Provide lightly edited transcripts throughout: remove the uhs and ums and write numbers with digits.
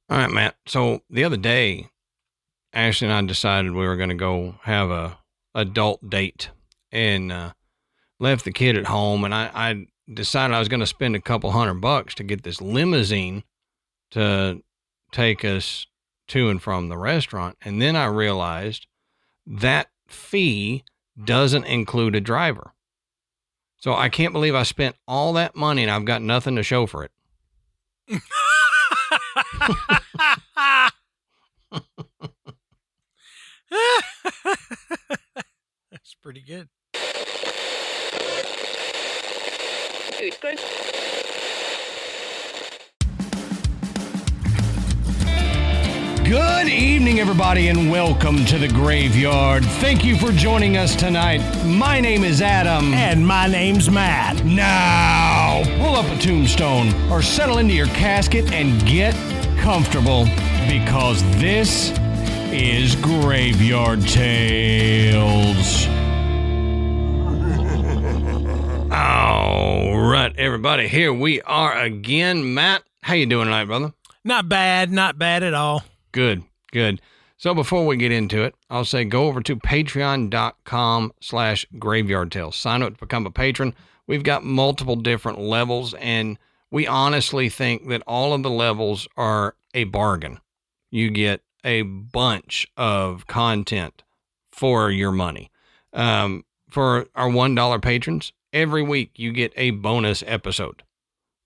All right, Matt. So the other day, Ashley and I decided we were going to go have a adult date and left the kid at home. And I decided I was going to spend a couple $100 to get this limousine to take us to and from the restaurant. And then I realized that fee doesn't include a driver. So I can't believe I spent all that money and I've got nothing to show for it. That's pretty good. Good evening, everybody, and welcome to the Graveyard. Thank you for joining us tonight. My name is Adam. And my name's Matt. Now, pull up a tombstone or settle into your casket and get comfortable because this is Graveyard Tales. All right, everybody, here we are again. Matt, how you doing tonight, brother? Not bad at all. Good. So before we get into it, I'll say go over to patreon.com/Graveyard Tales. Sign up to become a patron. We've got multiple different levels, and we honestly think that all of the levels are a bargain. You get a bunch of content for your money. For our $1 patrons, every week you get a bonus episode.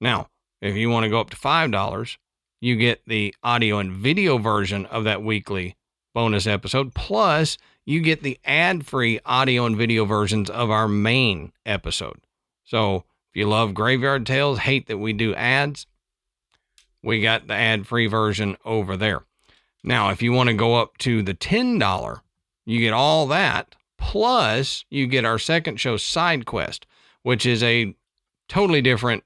Now, if you want to go up to $5, you get the audio and video version of that weekly bonus episode. Plus, you get the ad-free audio and video versions of our main episode. So if you love Graveyard Tales, hate that we do ads, we got the ad-free version over there. Now, if you want to go up to the $10, you get all that. Plus, you get our second show, Side Quest, which is a totally different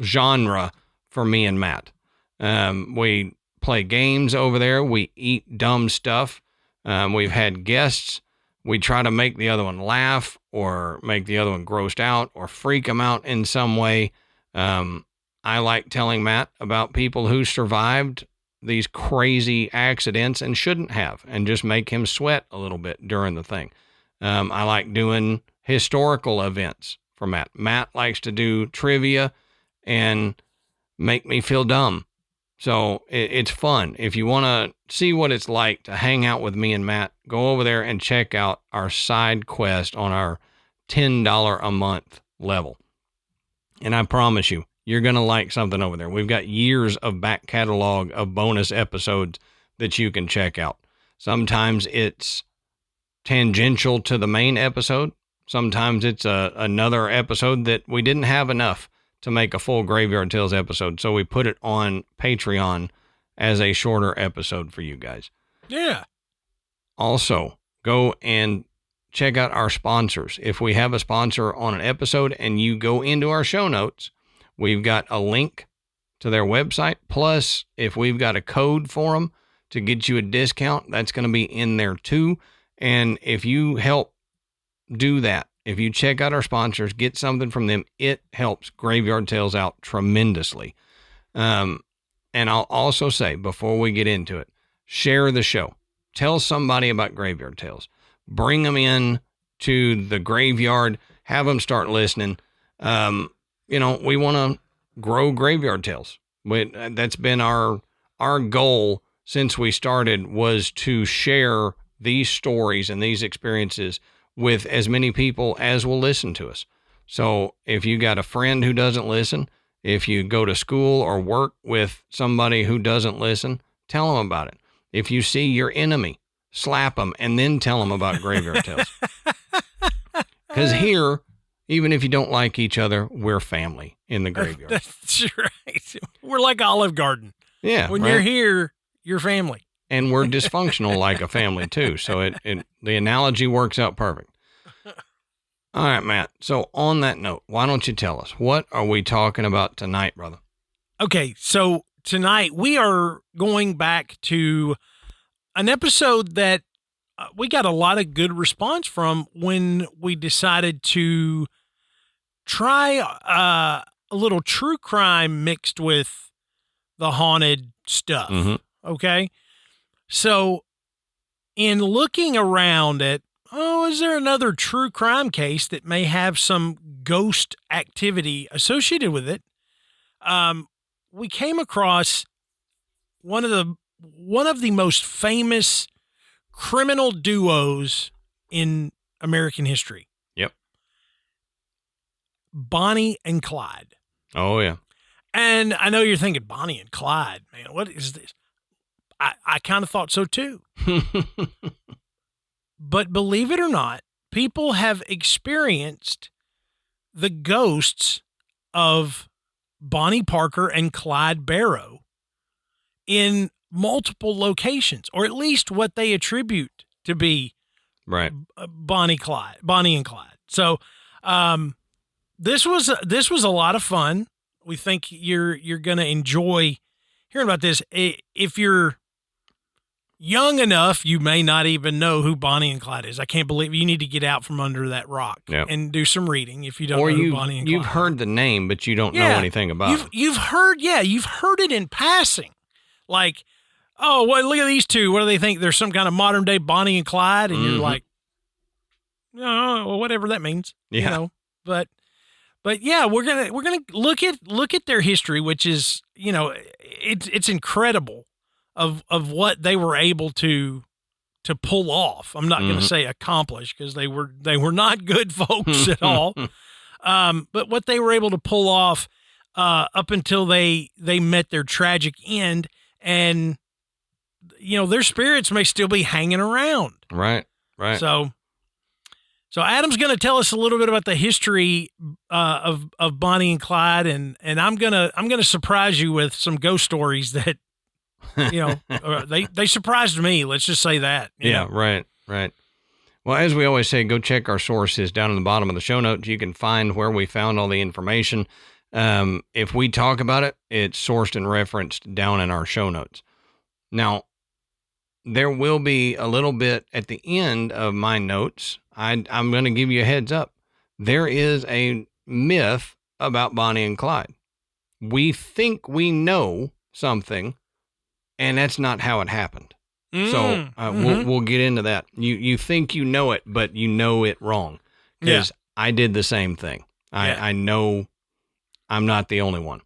genre for me and Matt. We play games over there. We eat dumb stuff. We've had guests. We try to make the other one laugh or make the other one grossed out or freak them out in some way. I like telling Matt about people who survived these crazy accidents and shouldn't have, and just make him sweat a little bit during the thing. I like doing historical events for Matt. Matt likes to do trivia and make me feel dumb. So it's fun. If you want to see what it's like to hang out with me and Matt, go over there and check out our side quest on our $10 a month level. And I promise you, you're going to like something over there. We've got years of back catalog of bonus episodes that you can check out. Sometimes it's tangential to the main episode. Sometimes it's another episode that we didn't have enough to make a full Graveyard Tales episode. So we put it on Patreon as a shorter episode for you guys. Yeah. Also, go and check out our sponsors. If we have a sponsor on an episode and you go into our show notes, we've got a link to their website. Plus, if we've got a code for them to get you a discount, that's going to be in there too. And if you help do that, if you check out our sponsors, get something from them, it helps Graveyard Tales out tremendously. And I'll also say, before we get into it, share the show. Tell somebody about Graveyard Tales. Bring them in to the graveyard. Have them start listening. We want to grow Graveyard Tales. That's been our goal since we started, was to share these stories and these experiences with as many people as will listen to us. So if you got a friend who doesn't listen, if you go to school or work with somebody who doesn't listen, tell them about it. If you see your enemy, slap them and then tell them about Graveyard Tales. Because here, even if you don't like each other, we're family in the graveyard. That's right. We're like Olive Garden. Yeah. When you're here, you're family. And we're dysfunctional like a family too. So the analogy works out perfect. All right, Matt. So on that note, why don't you tell us, what are we talking about tonight, brother? Okay. So tonight we are going back to an episode that we got a lot of good response from when we decided to try a little true crime mixed with the haunted stuff. Mm-hmm. Okay. So in looking around at, is there another true crime case that may have some ghost activity associated with it? We came across one of the most famous criminal duos in American history. Yep. Bonnie and Clyde. Oh, yeah. And I know you're thinking, Bonnie and Clyde, man, what is this? I kind of thought so too. But believe it or not, people have experienced the ghosts of Bonnie Parker and Clyde Barrow in multiple locations, or at least what they attribute to be right. Bonnie and Clyde. So this was a lot of fun. We think you're going to enjoy hearing about this. If you're young enough, you may not even know who Bonnie and Clyde is. I can't believe you need to get out from under that rock and do some reading if you don't know who Bonnie and Clyde you've heard the name, but you don't know anything about it. You've heard it in passing. Like, oh, well, look at these two. What do they think? They're some kind of modern day Bonnie and Clyde. And you're like, oh, well, whatever that means, you know, but yeah, we're going to look at their history, which is, you know, it's incredible of what they were able to pull off. I'm not going to say accomplish, because they were not good folks at all. But what they were able to pull off up until they met their tragic end, and you know, their spirits may still be hanging around. Right. So Adam's going to tell us a little bit about the history of Bonnie and Clyde, and I'm gonna surprise you with some ghost stories that, you know, they surprised me. Let's just say that. You know? Right. Well, as we always say, go check our sources down in the bottom of the show notes. You can find where we found all the information. If we talk about it, it's sourced and referenced down in our show notes. Now, there will be a little bit at the end of my notes. I'm going to give you a heads up. There is a myth about Bonnie and Clyde. We think we know something, and that's not how it happened. So we'll get into that. You think you know it, but you know it wrong. Because I did the same thing. I know I'm not the only one.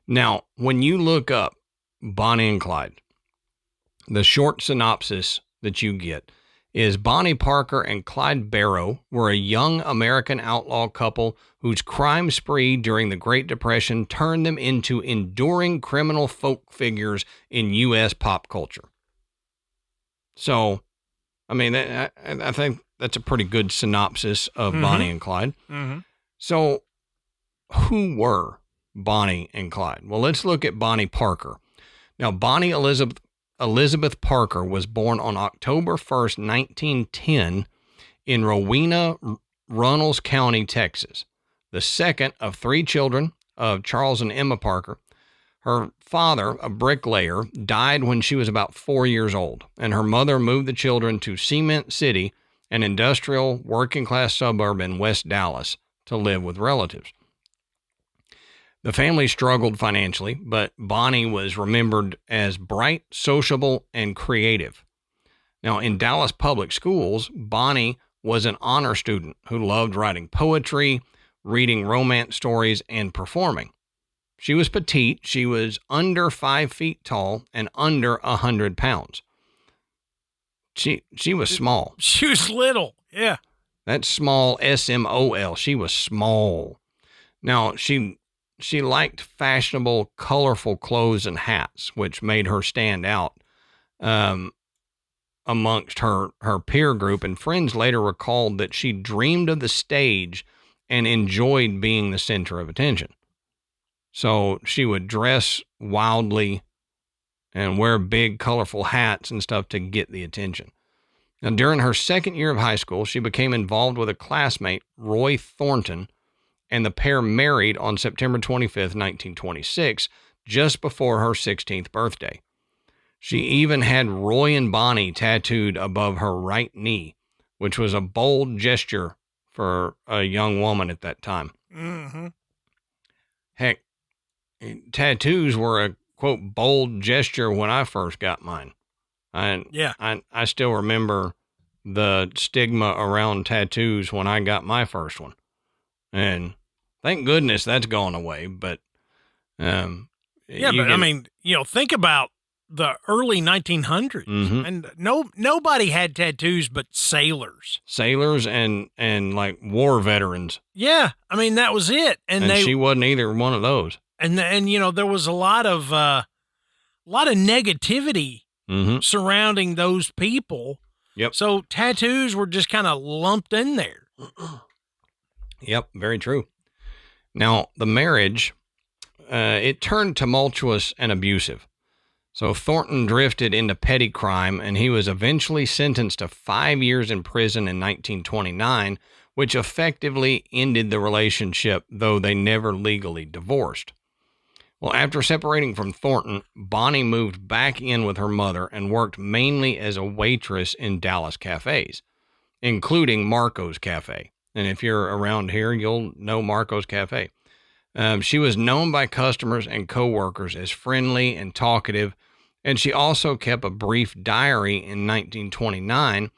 Now, when you look up Bonnie and Clyde, the short synopsis that you get is Bonnie Parker and Clyde Barrow were a young American outlaw couple whose crime spree during the Great Depression turned them into enduring criminal folk figures in U.S. pop culture. So, I mean, I think that's a pretty good synopsis of Bonnie and Clyde. So, who were Bonnie and Clyde? Well, let's look at Bonnie Parker. Now, Bonnie Elizabeth Parker was born on October 1st, 1910 in Rowena, Runnels County, Texas, the second of three children of Charles and Emma Parker. Her father, a bricklayer, died when she was about 4 years old, and her mother moved the children to Cement City, an industrial working-class suburb in West Dallas, to live with relatives. The family struggled financially, but Bonnie was remembered as bright, sociable, and creative. Now, in Dallas public schools, Bonnie was an honor student who loved writing poetry, reading romance stories, and performing. She was petite. She was under 5 feet tall and under 100 pounds. She was small. She was little. Yeah. That's small, S-M-O-L. She was small. Now, she liked fashionable, colorful clothes and hats, which made her stand out amongst her peer group. And friends later recalled that she dreamed of the stage and enjoyed being the center of attention. So she would dress wildly and wear big, colorful hats and stuff to get the attention. Now, during her second year of high school, she became involved with a classmate, Roy Thornton, and the pair married on September 25th, 1926, just before her 16th birthday. She even had Roy and Bonnie tattooed above her right knee, which was a bold gesture for a young woman at that time. Heck, tattoos were a quote bold gesture when I first got mine. Yeah. I still remember the stigma around tattoos when I got my first one. And thank goodness that's gone away. But, I mean, think about the early 1900s, and nobody had tattoos but sailors. Sailors and like war veterans. Yeah, I mean that was it, and she wasn't either one of those. And there was a lot of negativity surrounding those people. Yep. So tattoos were just kind of lumped in there. Yep, very true. Now the marriage, it turned tumultuous and abusive. So Thornton drifted into petty crime, and he was eventually sentenced to 5 years in prison in 1929, which effectively ended the relationship, though they never legally divorced. Well, after separating from Thornton, Bonnie moved back in with her mother and worked mainly as a waitress in Dallas cafes, including Marco's Cafe. And if you're around here, you'll know Marco's Cafe. She was known by customers and coworkers as friendly and talkative, and she also kept a brief diary in 1929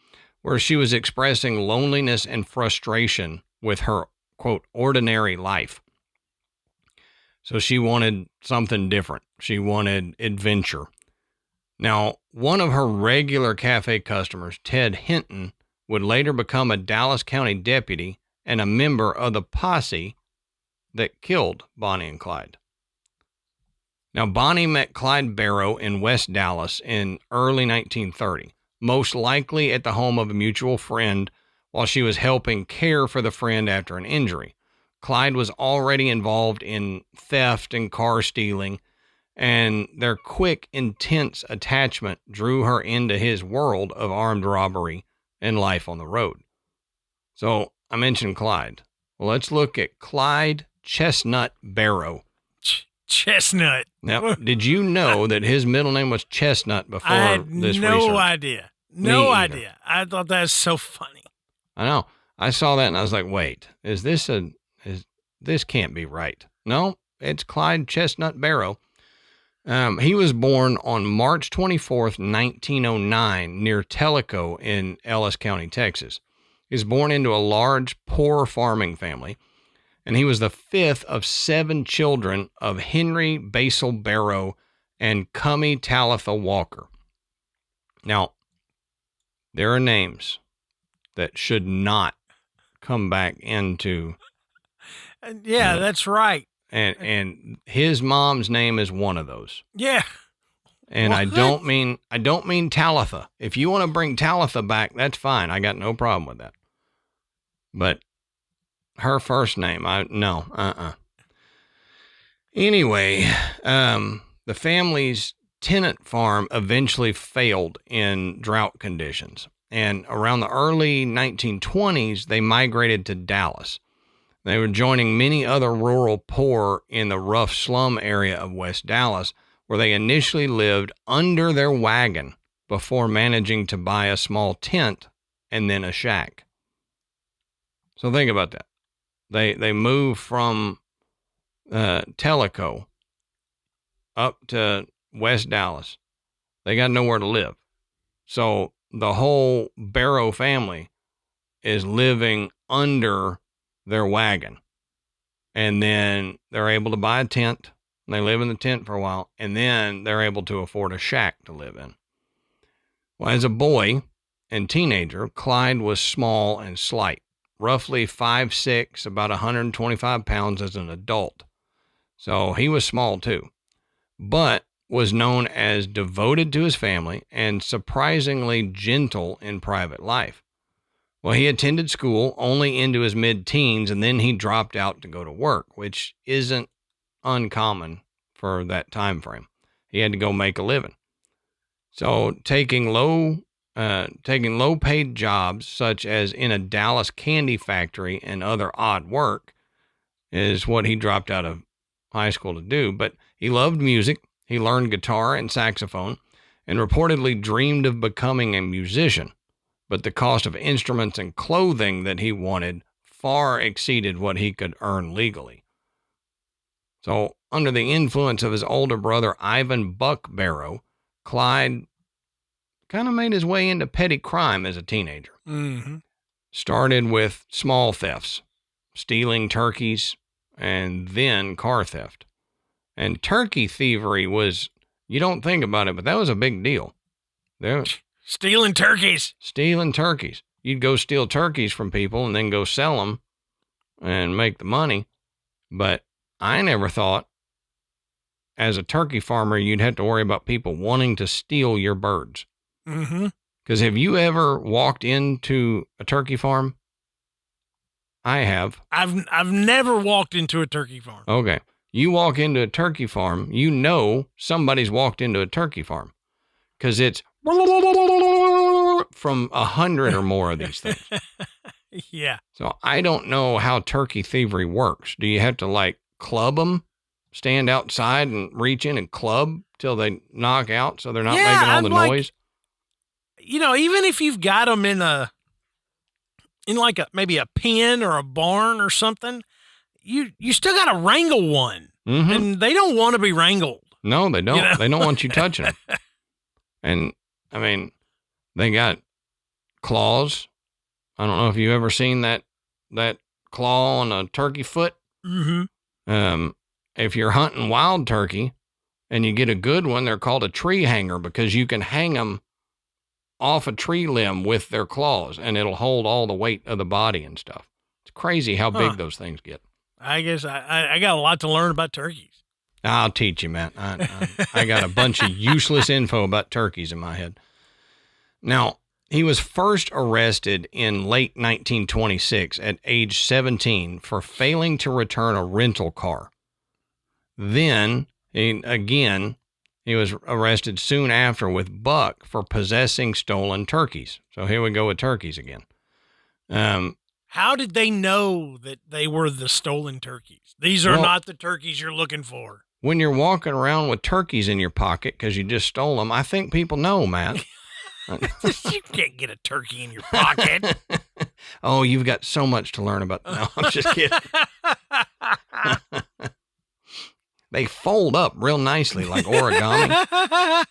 where she was expressing loneliness and frustration with her, quote, ordinary life. So she wanted something different. She wanted adventure. Now, one of her regular cafe customers, Ted Hinton, would later become a Dallas County deputy and a member of the posse that killed Bonnie and Clyde. Now, Bonnie met Clyde Barrow in West Dallas in early 1930, most likely at the home of a mutual friend while she was helping care for the friend after an injury. Clyde was already involved in theft and car stealing, and their quick, intense attachment drew her into his world of armed robbery and life on the road. So I mentioned Clyde. Well, let's look at Clyde Chestnut Barrow. Chestnut. Now, did you know that his middle name was Chestnut before I had this no research? idea. No idea. I thought that was so funny. I know. I saw that and I was like, wait, this can't be right. No, it's Clyde Chestnut Barrow. He was born on March 24th, 1909, near Tellico in Ellis County, Texas. He was born into a large, poor farming family, and he was the fifth of 7 children of Henry Basil Barrow and Cummy Talitha Walker. Now, there are names that should not come back into... Yeah, that's right. And his mom's name is one of those. Yeah. And what? I don't mean Talitha. If you want to bring Talitha back, that's fine. I got no problem with that. But her first name, Anyway, the family's tenant farm eventually failed in drought conditions. And around the early 1920s, they migrated to Dallas. They were joining many other rural poor in the rough slum area of West Dallas, where they initially lived under their wagon before managing to buy a small tent and then a shack. So think about that. They moved from Tellico up to West Dallas. They got nowhere to live. So the whole Barrow family is living under their wagon. And then they're able to buy a tent. And they live in the tent for a while. And then they're able to afford a shack to live in. Well, as a boy and teenager, Clyde was small and slight. Roughly 5'6", about 125 pounds as an adult. So he was small too, but was known as devoted to his family and surprisingly gentle in private life. Well, he attended school only into his mid-teens, and then he dropped out to go to work, which isn't uncommon for that time frame. He had to go make a living. So taking low-paid jobs, such as in a Dallas candy factory and other odd work, is what he dropped out of high school to do. But he loved music. He learned guitar and saxophone and reportedly dreamed of becoming a musician. But the cost of instruments and clothing that he wanted far exceeded what he could earn legally. So under the influence of his older brother, Ivan Buck Barrow, Clyde kind of made his way into petty crime as a teenager. Mm-hmm. Started with small thefts, stealing turkeys, and then car theft. And turkey thievery was, you don't think about it, but that was a big deal. Stealing turkeys. Stealing turkeys. You'd go steal turkeys from people and then go sell them and make the money. But I never thought, as a turkey farmer, you'd have to worry about people wanting to steal your birds. Mm-hmm. Because have you ever walked into a turkey farm? I have. I've never walked into a turkey farm. Okay. You walk into a turkey farm, you know somebody's walked into a turkey farm because it's from 100 or more of these things. Yeah. So I don't know how turkey thievery works. Do you have to like club them, stand outside and reach in and club till they knock out so they're not making all the noise? You know, even if you've got them in like maybe a pen or a barn or something, you still got to wrangle one, Mm-hmm. and they don't want to be wrangled. No, they don't. You know? They don't want you touching them. And I mean, they got claws. I don't know if you've ever seen that claw on a turkey foot. Mm-hmm. If you're hunting wild turkey and you get a good one, they're called a tree hanger because you can hang them off a tree limb with their claws and it'll hold all the weight of the body and stuff. It's crazy how big those things get. I guess I got a lot to learn about turkeys. I'll teach you, man. I got a bunch of useless info about turkeys in my head. Now, he was first arrested in late 1926 at age 17 for failing to return a rental car. Then, he was arrested soon after with Buck for possessing stolen turkeys. So here we go with turkeys again. How did they know that they were the stolen turkeys? These are not the turkeys you're looking for. When you're walking around with turkeys in your pocket because you just stole them, I think people know, Matt. You can't get a turkey in your pocket. Oh, you've got so much to learn about. No, I'm just kidding. They fold up real nicely like origami.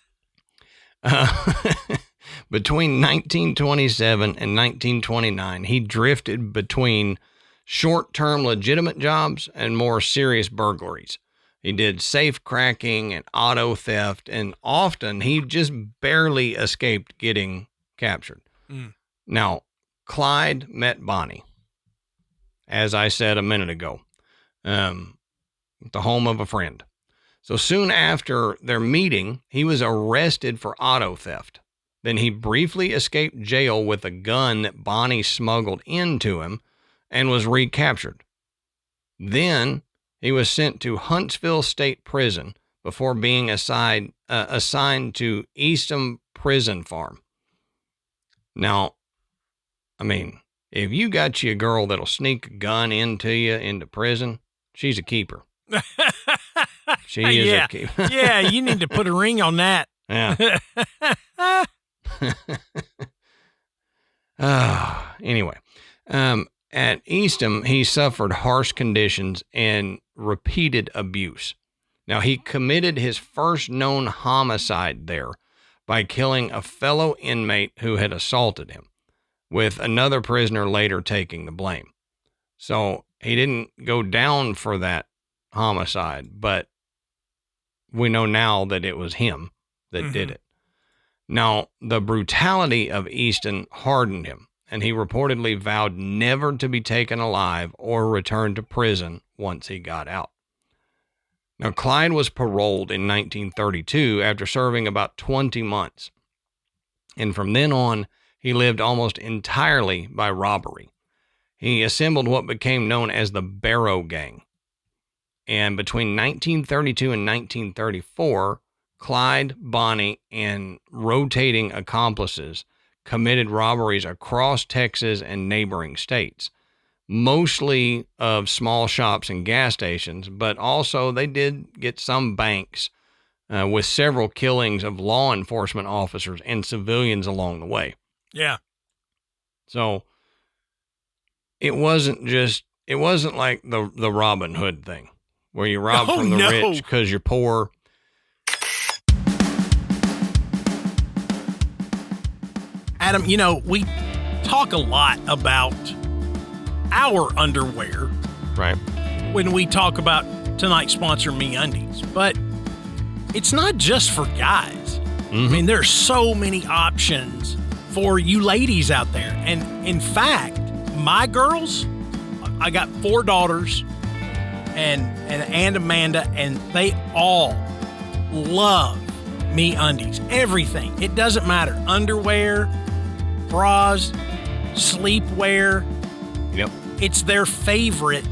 Between 1927 and 1929, he drifted between short-term legitimate jobs and more serious burglaries. He did safe cracking and auto theft, and often he just barely escaped getting captured. Mm. Now, Clyde met Bonnie, as I said a minute ago, at the home of a friend. So soon after their meeting, he was arrested for auto theft. Then he briefly escaped jail with a gun that Bonnie smuggled into him and was recaptured. Then he was sent to Huntsville State Prison before being assigned to Eastham Prison Farm. Now, I mean, if you got you a girl that'll sneak a gun into you into prison, she's a keeper. She is a keeper. Yeah, you need to put a ring on that. Yeah. Anyway, at Eastham, he suffered harsh conditions and repeated abuse. Now, he committed his first known homicide there by killing a fellow inmate who had assaulted him, with another prisoner later taking the blame. So he didn't go down for that homicide, but we know now that it was him that did it. Now, the brutality of Easton hardened him, and he reportedly vowed never to be taken alive or return to prison once he got out. Now, Clyde was paroled in 1932 after serving about 20 months. And from then on, he lived almost entirely by robbery. He assembled what became known as the Barrow Gang. And between 1932 and 1934, Clyde, Bonnie, and rotating accomplices committed robberies across Texas and neighboring states, mostly of small shops and gas stations, but also they did get some banks, with several killings of law enforcement officers and civilians along the way. Yeah. So it wasn't like the Robin Hood thing. where you rob from the rich because you're poor. Adam, we talk a lot about our underwear. Right. When we talk about tonight's sponsor, MeUndies. But it's not just for guys. I mean, there's so many options for you ladies out there. And in fact, my girls, I got 4 daughters and Amanda, and they all love MeUndies. Everything. It doesn't matter. Underwear, bras, sleepwear. Yep. It's their favorite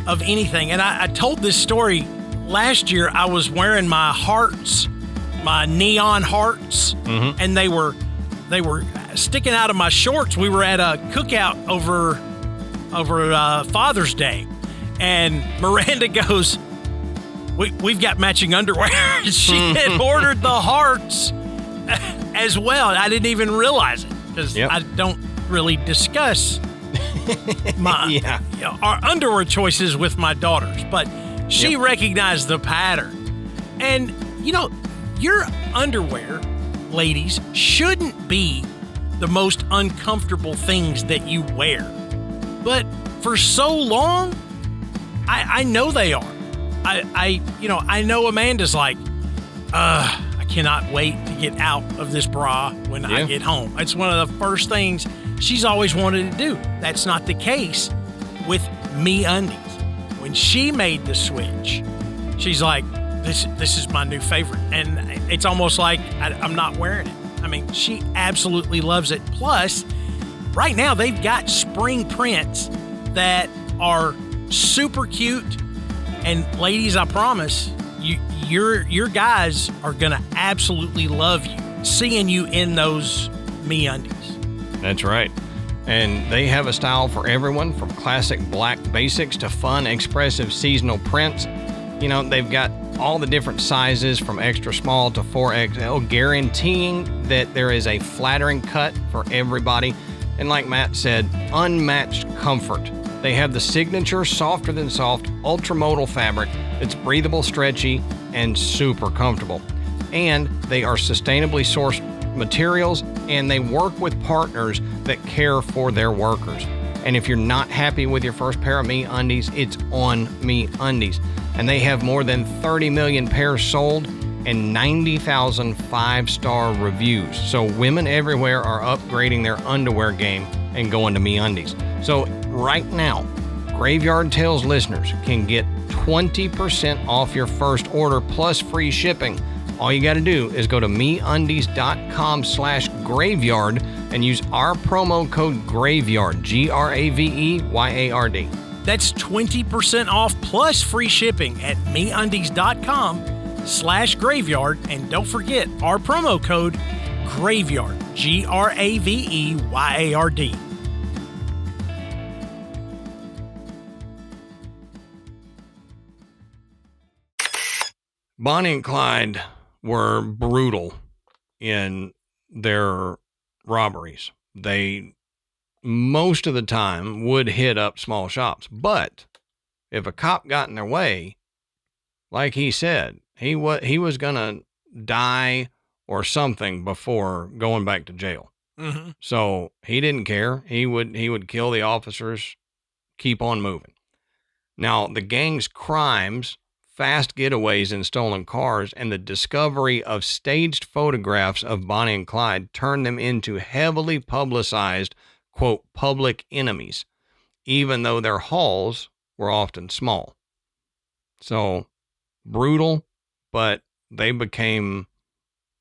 of anything. And I told this story last year. I was wearing my hearts, my neon hearts, and they were sticking out of my shorts. We were at a cookout over Father's Day, and Miranda goes, we've got matching underwear. She had ordered the hearts as well. I didn't even realize it because I don't really discuss my our underwear choices with my daughters, but she recognized the pattern. And your underwear, ladies, shouldn't be the most uncomfortable things that you wear, but for so long, I know they are. I know Amanda's like, I cannot wait to get out of this bra when I get home. It's one of the first things she's always wanted to do. That's not the case with MeUndies. When she made the switch, she's like, this is my new favorite. And it's almost like I'm not wearing it. I mean, she absolutely loves it. Plus, right now they've got spring prints that are super cute. And ladies, I promise your guys are gonna absolutely love you, seeing you in those MeUndies. That's right. And they have a style for everyone, from classic black basics to fun, expressive seasonal prints. They've got all the different sizes from extra small to 4XL, guaranteeing that there is a flattering cut for everybody. And like Matt said, unmatched comfort. They have the signature softer than soft ultramodal fabric that's breathable, stretchy, and super comfortable. And they are sustainably sourced materials, and they work with partners that care for their workers. And if you're not happy with your first pair of MeUndies, it's on MeUndies. And they have more than 30 million pairs sold and 90,000 5-star reviews. So women everywhere are upgrading their underwear game and going to MeUndies. So right now, Graveyard Tales listeners can get 20% off your first order plus free shipping. All you got to do is go to MeUndies.com/graveyard and use our promo code GRAVEYARD, GRAVEYARD. That's 20% off plus free shipping at MeUndies.com/graveyard. And don't forget our promo code GRAVEYARD, GRAVEYARD. Bonnie and Clyde were brutal in their robberies. They, most of the time, would hit up small shops. But if a cop got in their way, like he said, he was going to die or something before going back to jail. Mm-hmm. So he didn't care. He would kill the officers, keep on moving. Now, the gang's crimes, fast getaways in stolen cars, and the discovery of staged photographs of Bonnie and Clyde turned them into heavily publicized, quote, public enemies, even though their hauls were often small. So brutal, but they became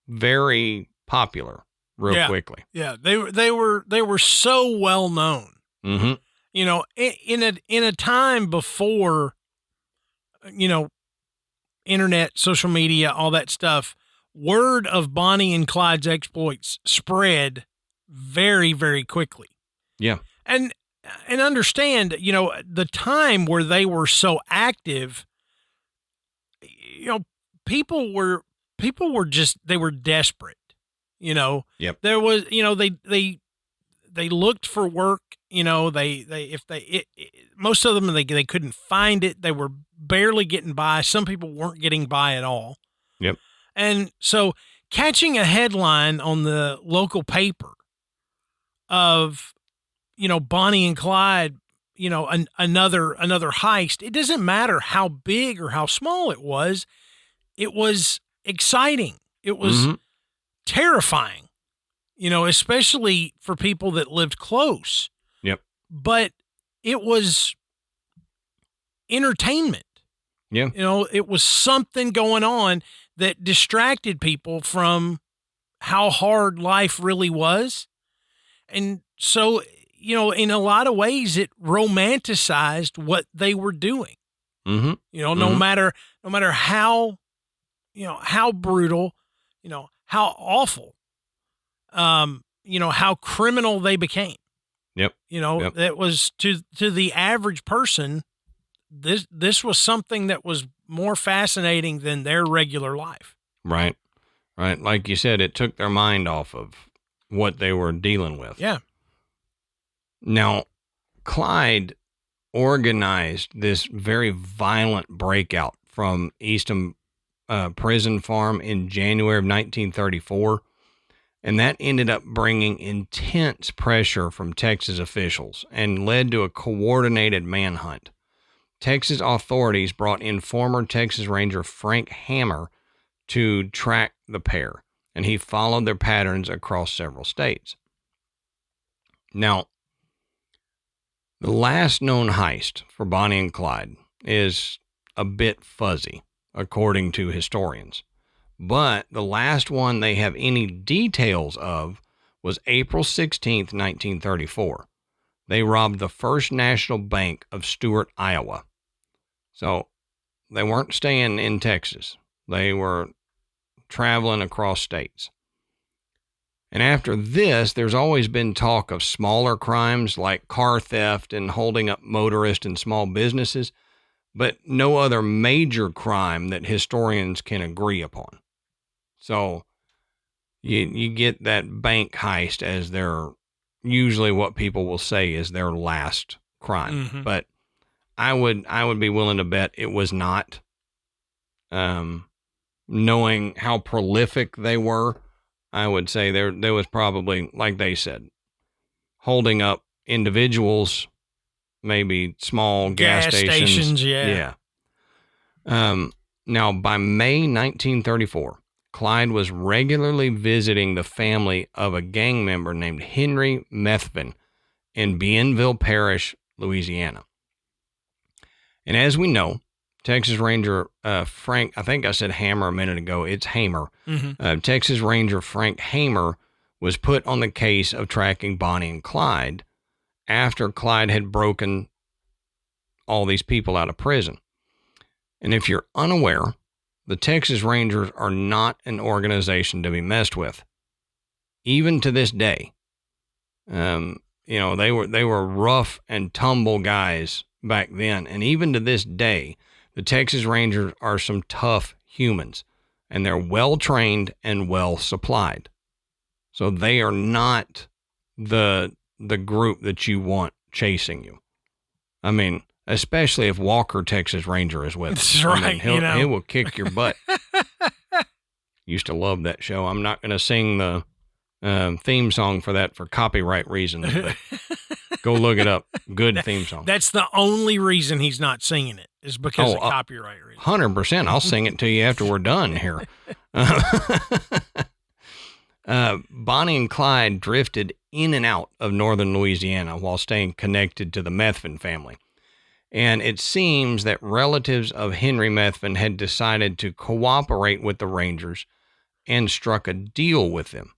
very popular real quickly. Yeah, they were so well known. Mm-hmm. In a time before, internet, social media, all that stuff, word of Bonnie and Clyde's exploits spread very, very quickly. Yeah. And understand, the time where they were so active, people were just, they were desperate, Yep. There was, they looked for work. Most of them, they couldn't find it. They were barely getting by. Some people weren't getting by at all. Yep. And so catching a headline on the local paper of, Bonnie and Clyde, another heist, it doesn't matter how big or how small it was exciting. It was terrifying, especially for people that lived close. Yep. But it was entertainment. Yeah. It was something going on that distracted people from how hard life really was. And so, in a lot of ways, it romanticized what they were doing. Mm-hmm. No matter how, how brutal, how awful, how criminal they became. Yep. That was to the average person, this was something that was more fascinating than their regular life. Right. Right. Like you said, it took their mind off of what they were dealing with. Yeah. Now, Clyde organized this very violent breakout from Eastham Prison Farm in January of 1934, and that ended up bringing intense pressure from Texas officials and led to a coordinated manhunt. Texas authorities brought in former Texas Ranger Frank Hammer to track the pair, and he followed their patterns across several states. Now, the last known heist for Bonnie and Clyde is a bit fuzzy, according to historians. But the last one they have any details of was April 16th, 1934. They robbed the First National Bank of Stuart, Iowa. So they weren't staying in Texas. They were traveling across states. And after this, there's always been talk of smaller crimes like car theft and holding up motorists and small businesses, but no other major crime that historians can agree upon. So you get that bank heist as their, usually what people will say is their last crime. Mm-hmm. But I would be willing to bet it was not. Knowing how prolific they were, I would say there was probably, like they said, holding up individuals, maybe small gas stations. Yeah. Now, by May 1934, Clyde was regularly visiting the family of a gang member named Henry Methvin in Bienville Parish, Louisiana. And as we know, Texas Ranger Frank, I think I said Hammer a minute ago, it's Hamer. Mm-hmm. Texas Ranger Frank Hamer was put on the case of tracking Bonnie and Clyde after Clyde had broken all these people out of prison. And if you're unaware, the Texas Rangers are not an organization to be messed with. Even to this day, they were rough and tumble guys back then. And even to this day, the Texas Rangers are some tough humans, and they're well-trained and well-supplied. So they are not the group that you want chasing you. I mean, especially if Walker, Texas Ranger, is with That's him. right. He will kick your butt. Used to love that show. I'm not going to sing the theme song for that for copyright reasons, but go look it up. Good theme song. That's the only reason he's not singing it, is because of copyright reasons. 100%. I'll sing it to you after we're done here. Bonnie and Clyde drifted in and out of northern Louisiana while staying connected to the Methvin family. And it seems that relatives of Henry Methvin had decided to cooperate with the Rangers and struck a deal with them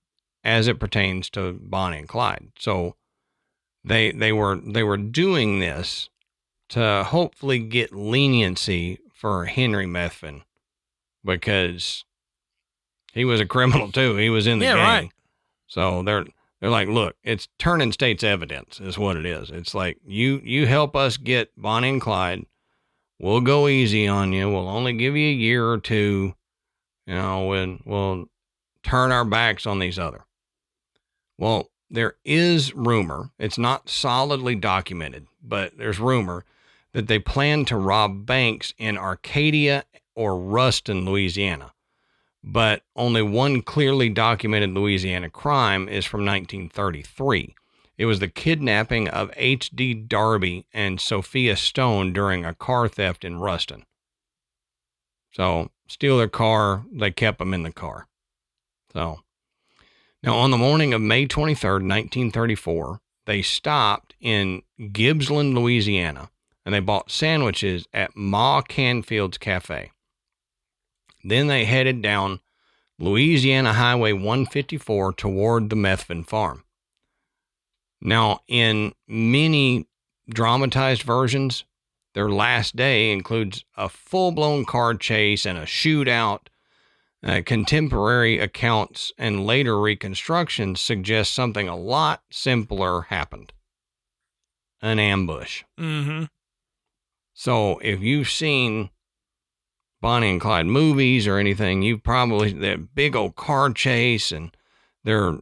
as it pertains to Bonnie and Clyde. So they were doing this to hopefully get leniency for Henry Methvin, because he was a criminal too. He was in the gang. Right. So they're like, look, it's turning state's evidence is what it is. It's like, you help us get Bonnie and Clyde, we'll go easy on you. We'll only give you a year or two, and we'll turn our backs on these other. Well, there is rumor, it's not solidly documented, but there's rumor that they plan to rob banks in Arcadia or Ruston, Louisiana. But only one clearly documented Louisiana crime is from 1933. It was the kidnapping of H.D. Darby and Sophia Stone during a car theft in Ruston. So, steal their car, they kept them in the car. So, now on the morning of May 23rd, 1934, they stopped in Gibbsland, Louisiana, and they bought sandwiches at Ma Canfield's Cafe. Then they headed down Louisiana Highway 154 toward the Methvin farm. Now, in many dramatized versions, their last day includes a full-blown car chase and a shootout. Contemporary accounts and later reconstructions suggest something a lot simpler happened. An ambush. Mm-hmm. So if you've seen Bonnie and Clyde movies or anything, you've probably, that big old car chase and they're,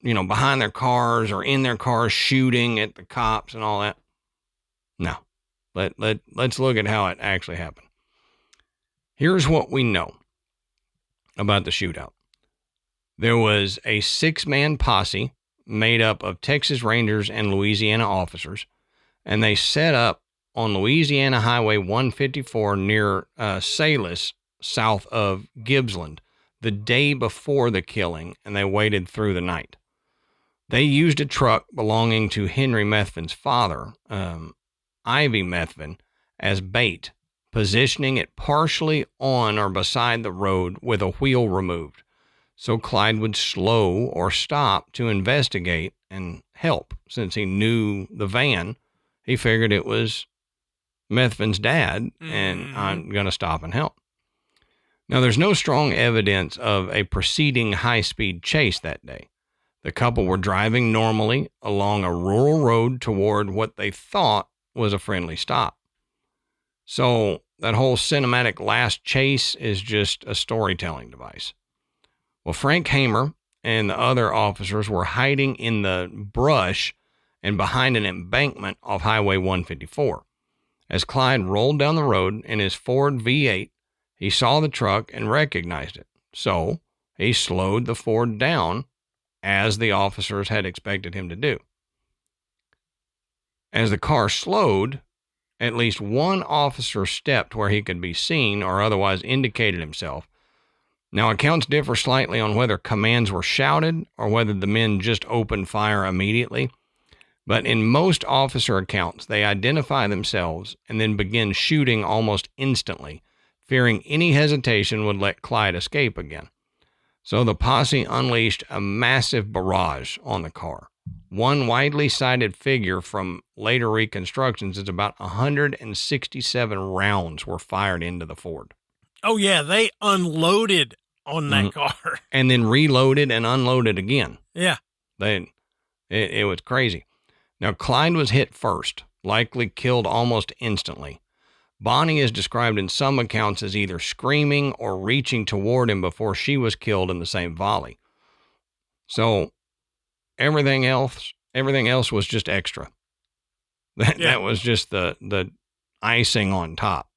behind their cars or in their cars shooting at the cops and all that. No. Let's look at how it actually happened. Here's what we know about the shootout. There was a 6-man posse made up of Texas Rangers and Louisiana officers, and they set up on Louisiana Highway 154 near Salis, south of Gibbsland, the day before the killing, and they waited through the night. They used a truck belonging to Henry Methvin's father, Ivy Methvin, as bait, positioning it partially on or beside the road with a wheel removed, so Clyde would slow or stop to investigate and help. Since he knew the van, he figured it was Methvin's dad, and I'm going to stop and help. Now, there's no strong evidence of a preceding high-speed chase that day. The couple were driving normally along a rural road toward what they thought was a friendly stop. So that whole cinematic last chase is just a storytelling device. Well, Frank Hamer and the other officers were hiding in the brush and behind an embankment off Highway 154. As Clyde rolled down the road in his Ford V8, he saw the truck and recognized it. So he slowed the Ford down as the officers had expected him to do. As the car slowed, at least one officer stepped where he could be seen or otherwise indicated himself. Now, accounts differ slightly on whether commands were shouted or whether the men just opened fire immediately. But in most officer accounts, they identify themselves and then begin shooting almost instantly, fearing any hesitation would let Clyde escape again. So the posse unleashed a massive barrage on the car. One widely cited figure from later reconstructions is about 167 rounds were fired into the Ford. Oh, yeah, they unloaded on that car. And then reloaded and unloaded again. Yeah. It was crazy. Now, Clyde was hit first, likely killed almost instantly. Bonnie is described in some accounts as either screaming or reaching toward him before she was killed in the same volley. So everything else was just extra. That was just the icing on top.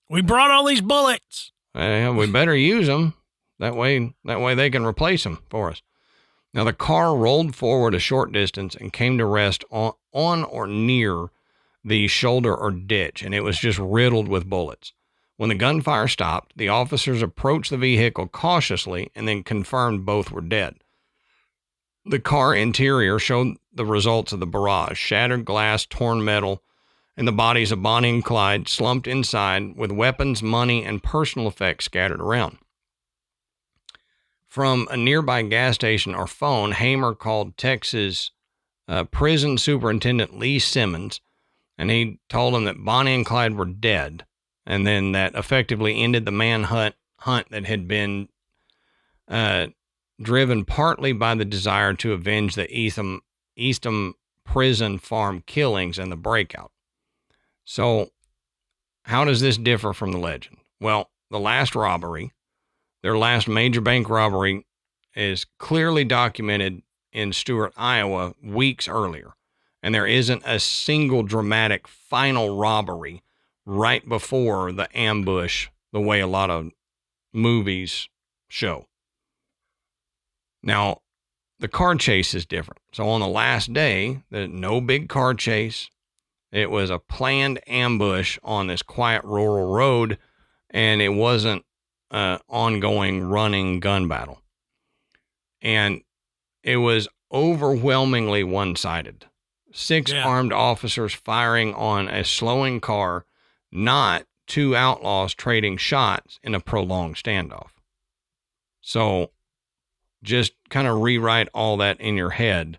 We brought all these bullets. We better use them. That way they can replace them for us. Now, the car rolled forward a short distance and came to rest on or near the shoulder or ditch, and it was just riddled with bullets. When the gunfire stopped, the officers approached the vehicle cautiously and then confirmed both were dead. The car interior showed the results of the barrage: shattered glass, torn metal, and the bodies of Bonnie and Clyde slumped inside with weapons, money, and personal effects scattered around. From a nearby gas station or phone, Hamer called Texas prison superintendent Lee Simmons, and he told him that Bonnie and Clyde were dead, and then that effectively ended the manhunt that had been driven partly by the desire to avenge the Eastham prison farm killings and the breakout. So how does this differ from the legend? Well, the last robbery, their last major bank robbery, is clearly documented in Stuart, Iowa, weeks earlier. And there isn't a single dramatic final robbery right before the ambush, the way a lot of movies show. Now, the car chase is different. So on the last day, there's no big car chase. It was a planned ambush on this quiet rural road, and it wasn't an ongoing running gun battle. And it was overwhelmingly one-sided. 6 armed officers firing on a slowing car, not 2 outlaws trading shots in a prolonged standoff. So just kind of rewrite all that in your head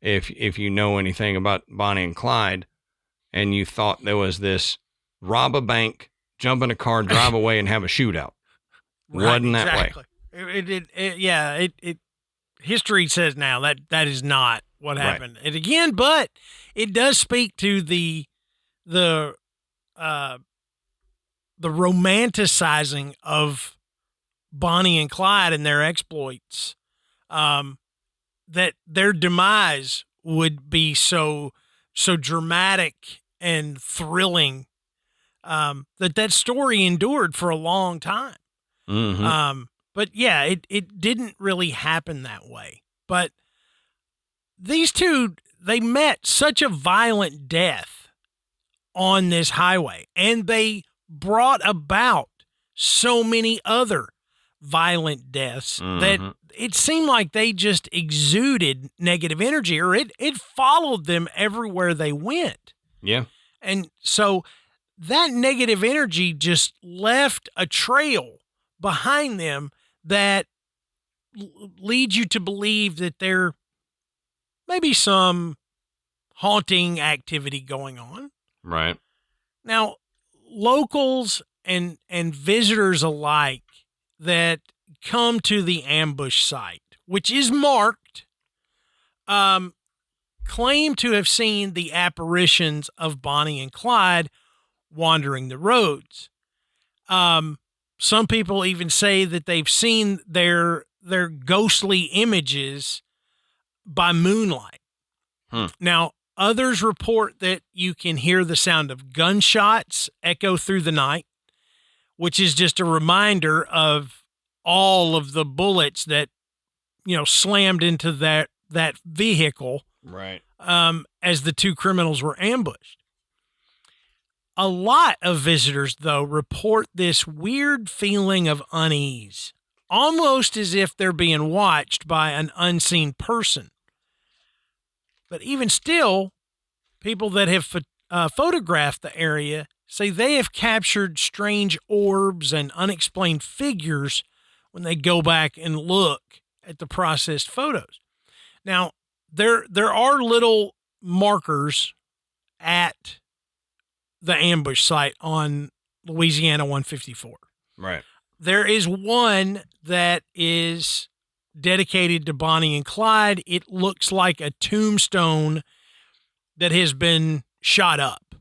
if you know anything about Bonnie and Clyde, and you thought there was this rob a bank, jump in a car, drive away, and have a shootout. Right, wasn't that way. History says now that is not what happened. And again, but it does speak to the romanticizing of Bonnie and Clyde and their exploits, that their demise would be so dramatic and thrilling, that story endured for a long time. Mm-hmm. But yeah, it didn't really happen that way. But these two, they met such a violent death on this highway, and they brought about so many other violent deaths that it seemed like they just exuded negative energy, or it followed them everywhere they went. Yeah. And so that negative energy just left a trail behind them that leads you to believe that there may be some haunting activity going on. Right. Now, locals and visitors alike that come to the ambush site, which is marked, claim to have seen the apparitions of Bonnie and Clyde wandering the roads. Some people even say that they've seen their ghostly images by moonlight. Now, others report that you can hear the sound of gunshots echo through the night, which is just a reminder of all of the bullets that, slammed into that vehicle. Right. As the 2 criminals were ambushed. A lot of visitors, though, report this weird feeling of unease, almost as if they're being watched by an unseen person. But even still, people that have photographed the area say they have captured strange orbs and unexplained figures when they go back and look at the processed photos. Now, there are little markers at the ambush site on Louisiana 154. Right. There is one that is dedicated to Bonnie and Clyde. It looks like a tombstone that has been shot up.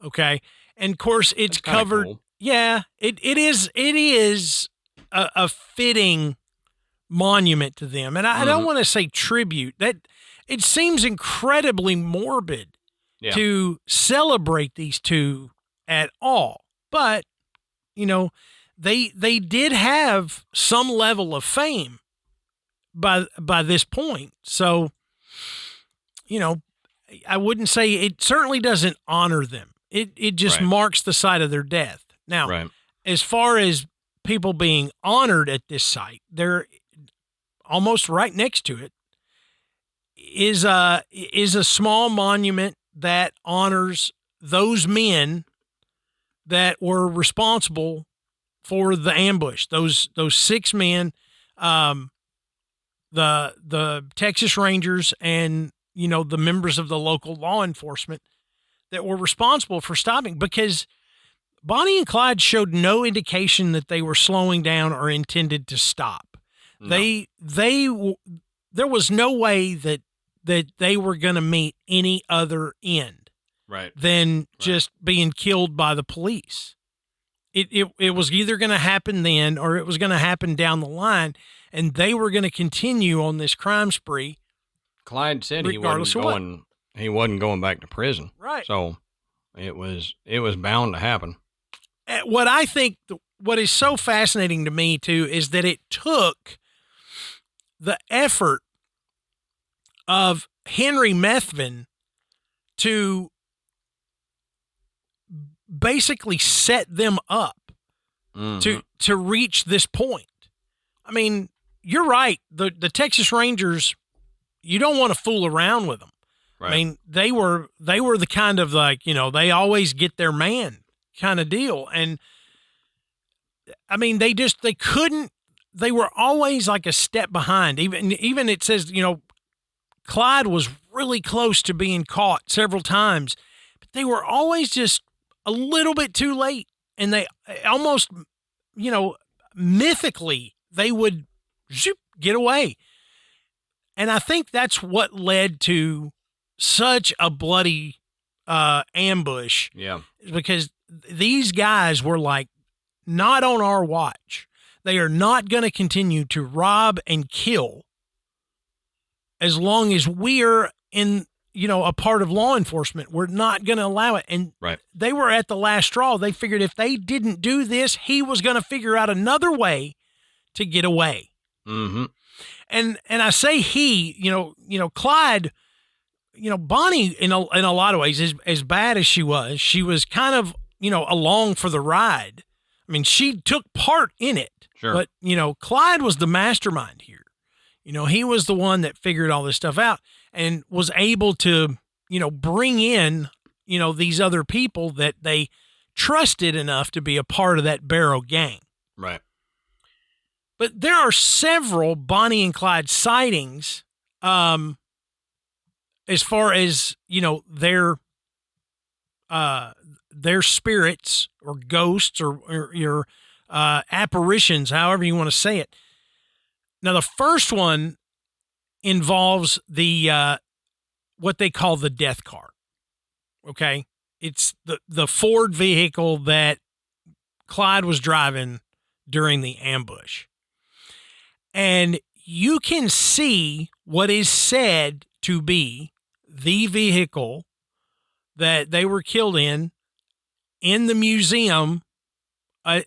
Okay. And of course it's covered. Cool. Yeah, it is a fitting monument to them. And I don't want to say tribute. That it seems incredibly morbid to celebrate these two at all. But, they did have some level of fame by this point. So, I wouldn't say it certainly doesn't honor them. It just marks the site of their death. Now, as far as people being honored at this site, they're almost right next to it is a small monument that honors those men that were responsible for the ambush. Those 6 men, the Texas Rangers and, the members of the local law enforcement that were responsible for stopping, because Bonnie and Clyde showed no indication that they were slowing down or intended to stop. No. There was no way that they were going to meet any other end than just being killed by the police. it was either going to happen then or it was going to happen down the line, and they were going to continue on this crime spree. Clyde said he regardless wasn't going back to prison. Right. So it was bound to happen. What I think, what is so fascinating to me too, is that it took the effort of Henry Methvin to basically set them up to reach this point. I mean, you're right. The Texas Rangers, you don't want to fool around with them. Right. I mean, they were the kind of like, they always get their man kind of deal. And I mean, they were always like a step behind. Even it says, Clyde was really close to being caught several times, but they were always just a little bit too late. And they almost, mythically, they would get away. And I think that's what led to such a bloody ambush. Yeah. Because these guys were like, not on our watch. They are not going to continue to rob and kill as long as we're in, a part of law enforcement. We're not going to allow it. And They were at the last straw. They figured if they didn't do this, he was going to figure out another way to get away. Mm-hmm. And I say he, Clyde, Bonnie in a lot of ways, as bad as she was kind of, along for the ride. I mean, she took part in it, sure. But, Clyde was the mastermind here. He was the one that figured all this stuff out and was able to, bring in, these other people that they trusted enough to be a part of that Barrow gang. Right. But there are several Bonnie and Clyde sightings, as far as, their spirits or ghosts or your apparitions, however you want to say it. Now, the first one involves the what they call the death car. Okay, it's the Ford vehicle that Clyde was driving during the ambush, and you can see what is said to be the vehicle that they were killed in the museum of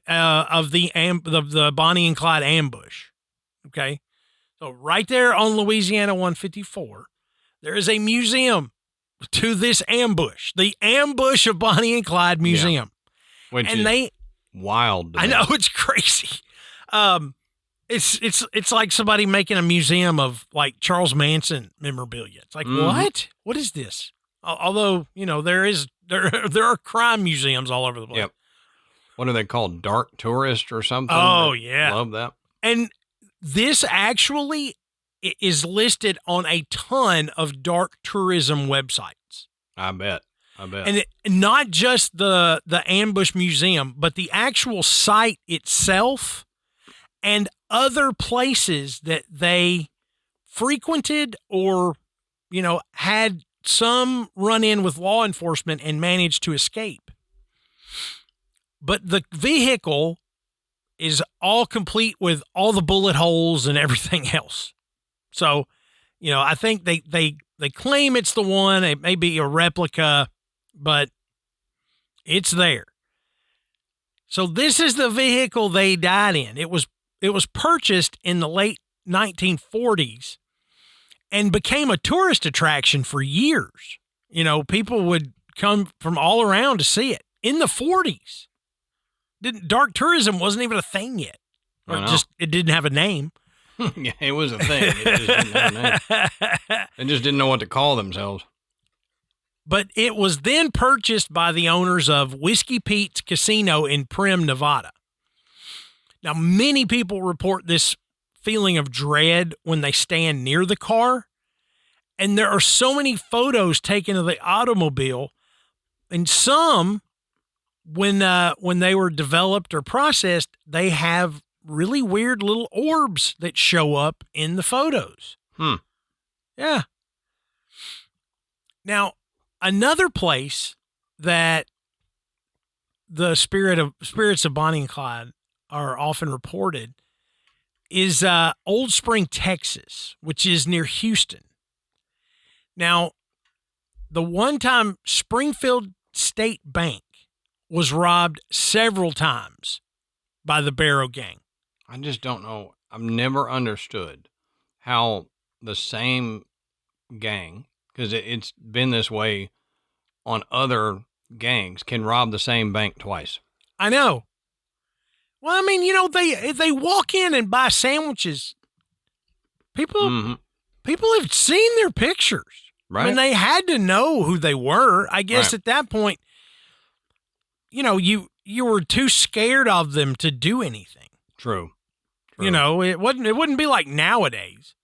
the Bonnie and Clyde ambush. Okay. So right there on Louisiana 154, there is a museum to this ambush, the ambush of Bonnie and Clyde Museum. Yeah. Which is wild. I know, it's crazy. It's like somebody making a museum of like Charles Manson memorabilia. It's like, what is this? Although, there are crime museums all over the place. Yep. What are they called? Dark Tourist or something? Oh, yeah. Love that. And this actually is listed on a ton of dark tourism websites. I bet. And not just the ambush museum, but the actual site itself and other places that they frequented or, had some run in with law enforcement and managed to escape. But the vehicle is all complete with all the bullet holes and everything else. So, I think they claim it's the one. It may be a replica, but it's there. So this is the vehicle they died in. It was purchased in the late 1940s and became a tourist attraction for years. People would come from all around to see it in the 40s. Dark tourism wasn't even a thing yet. Or it didn't have a name. Yeah, it was a thing. It just didn't have a name. They just didn't know what to call themselves. But it was then purchased by the owners of Whiskey Pete's Casino in Primm, Nevada. Now, many people report this feeling of dread when they stand near the car. And there are so many photos taken of the automobile, and some, when they were developed or processed, they have really weird little orbs that show up in the photos. Yeah. Now, another place that the spirits of Bonnie and Clyde are often reported is Old Spring, Texas, which is near Houston. Now, the one time Springfield State Bank was robbed several times by the Barrow Gang. I just don't know. I've never understood how the same gang, because it's been this way on other gangs, can rob the same bank twice. I know. Well, I mean, they walk in and buy sandwiches. People have seen their pictures. Right. I mean, they had to know who they were. I guess Right. at that point, you were too scared of them to do anything. True. It wouldn't be like nowadays.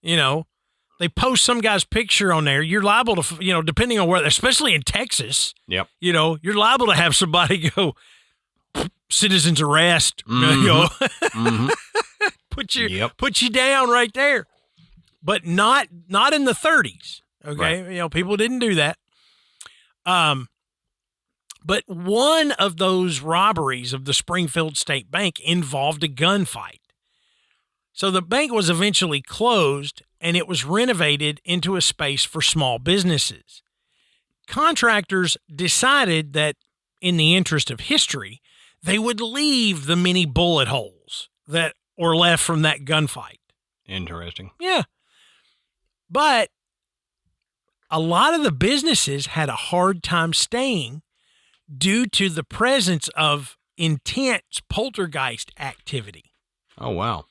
They post some guy's picture on there. You're liable to, depending on where, especially in Texas. Yep. You're liable to have somebody go, citizen's arrest. Mm-hmm. Put you down right there. But not in the 30s. Okay. Right. People didn't do that. But one of those robberies of the Springfield State Bank involved a gunfight. So the bank was eventually closed and it was renovated into a space for small businesses. Contractors decided that in the interest of history, they would leave the many bullet holes that were left from that gunfight. Interesting. Yeah. But a lot of the businesses had a hard time staying due to the presence of intense poltergeist activity. Oh, wow.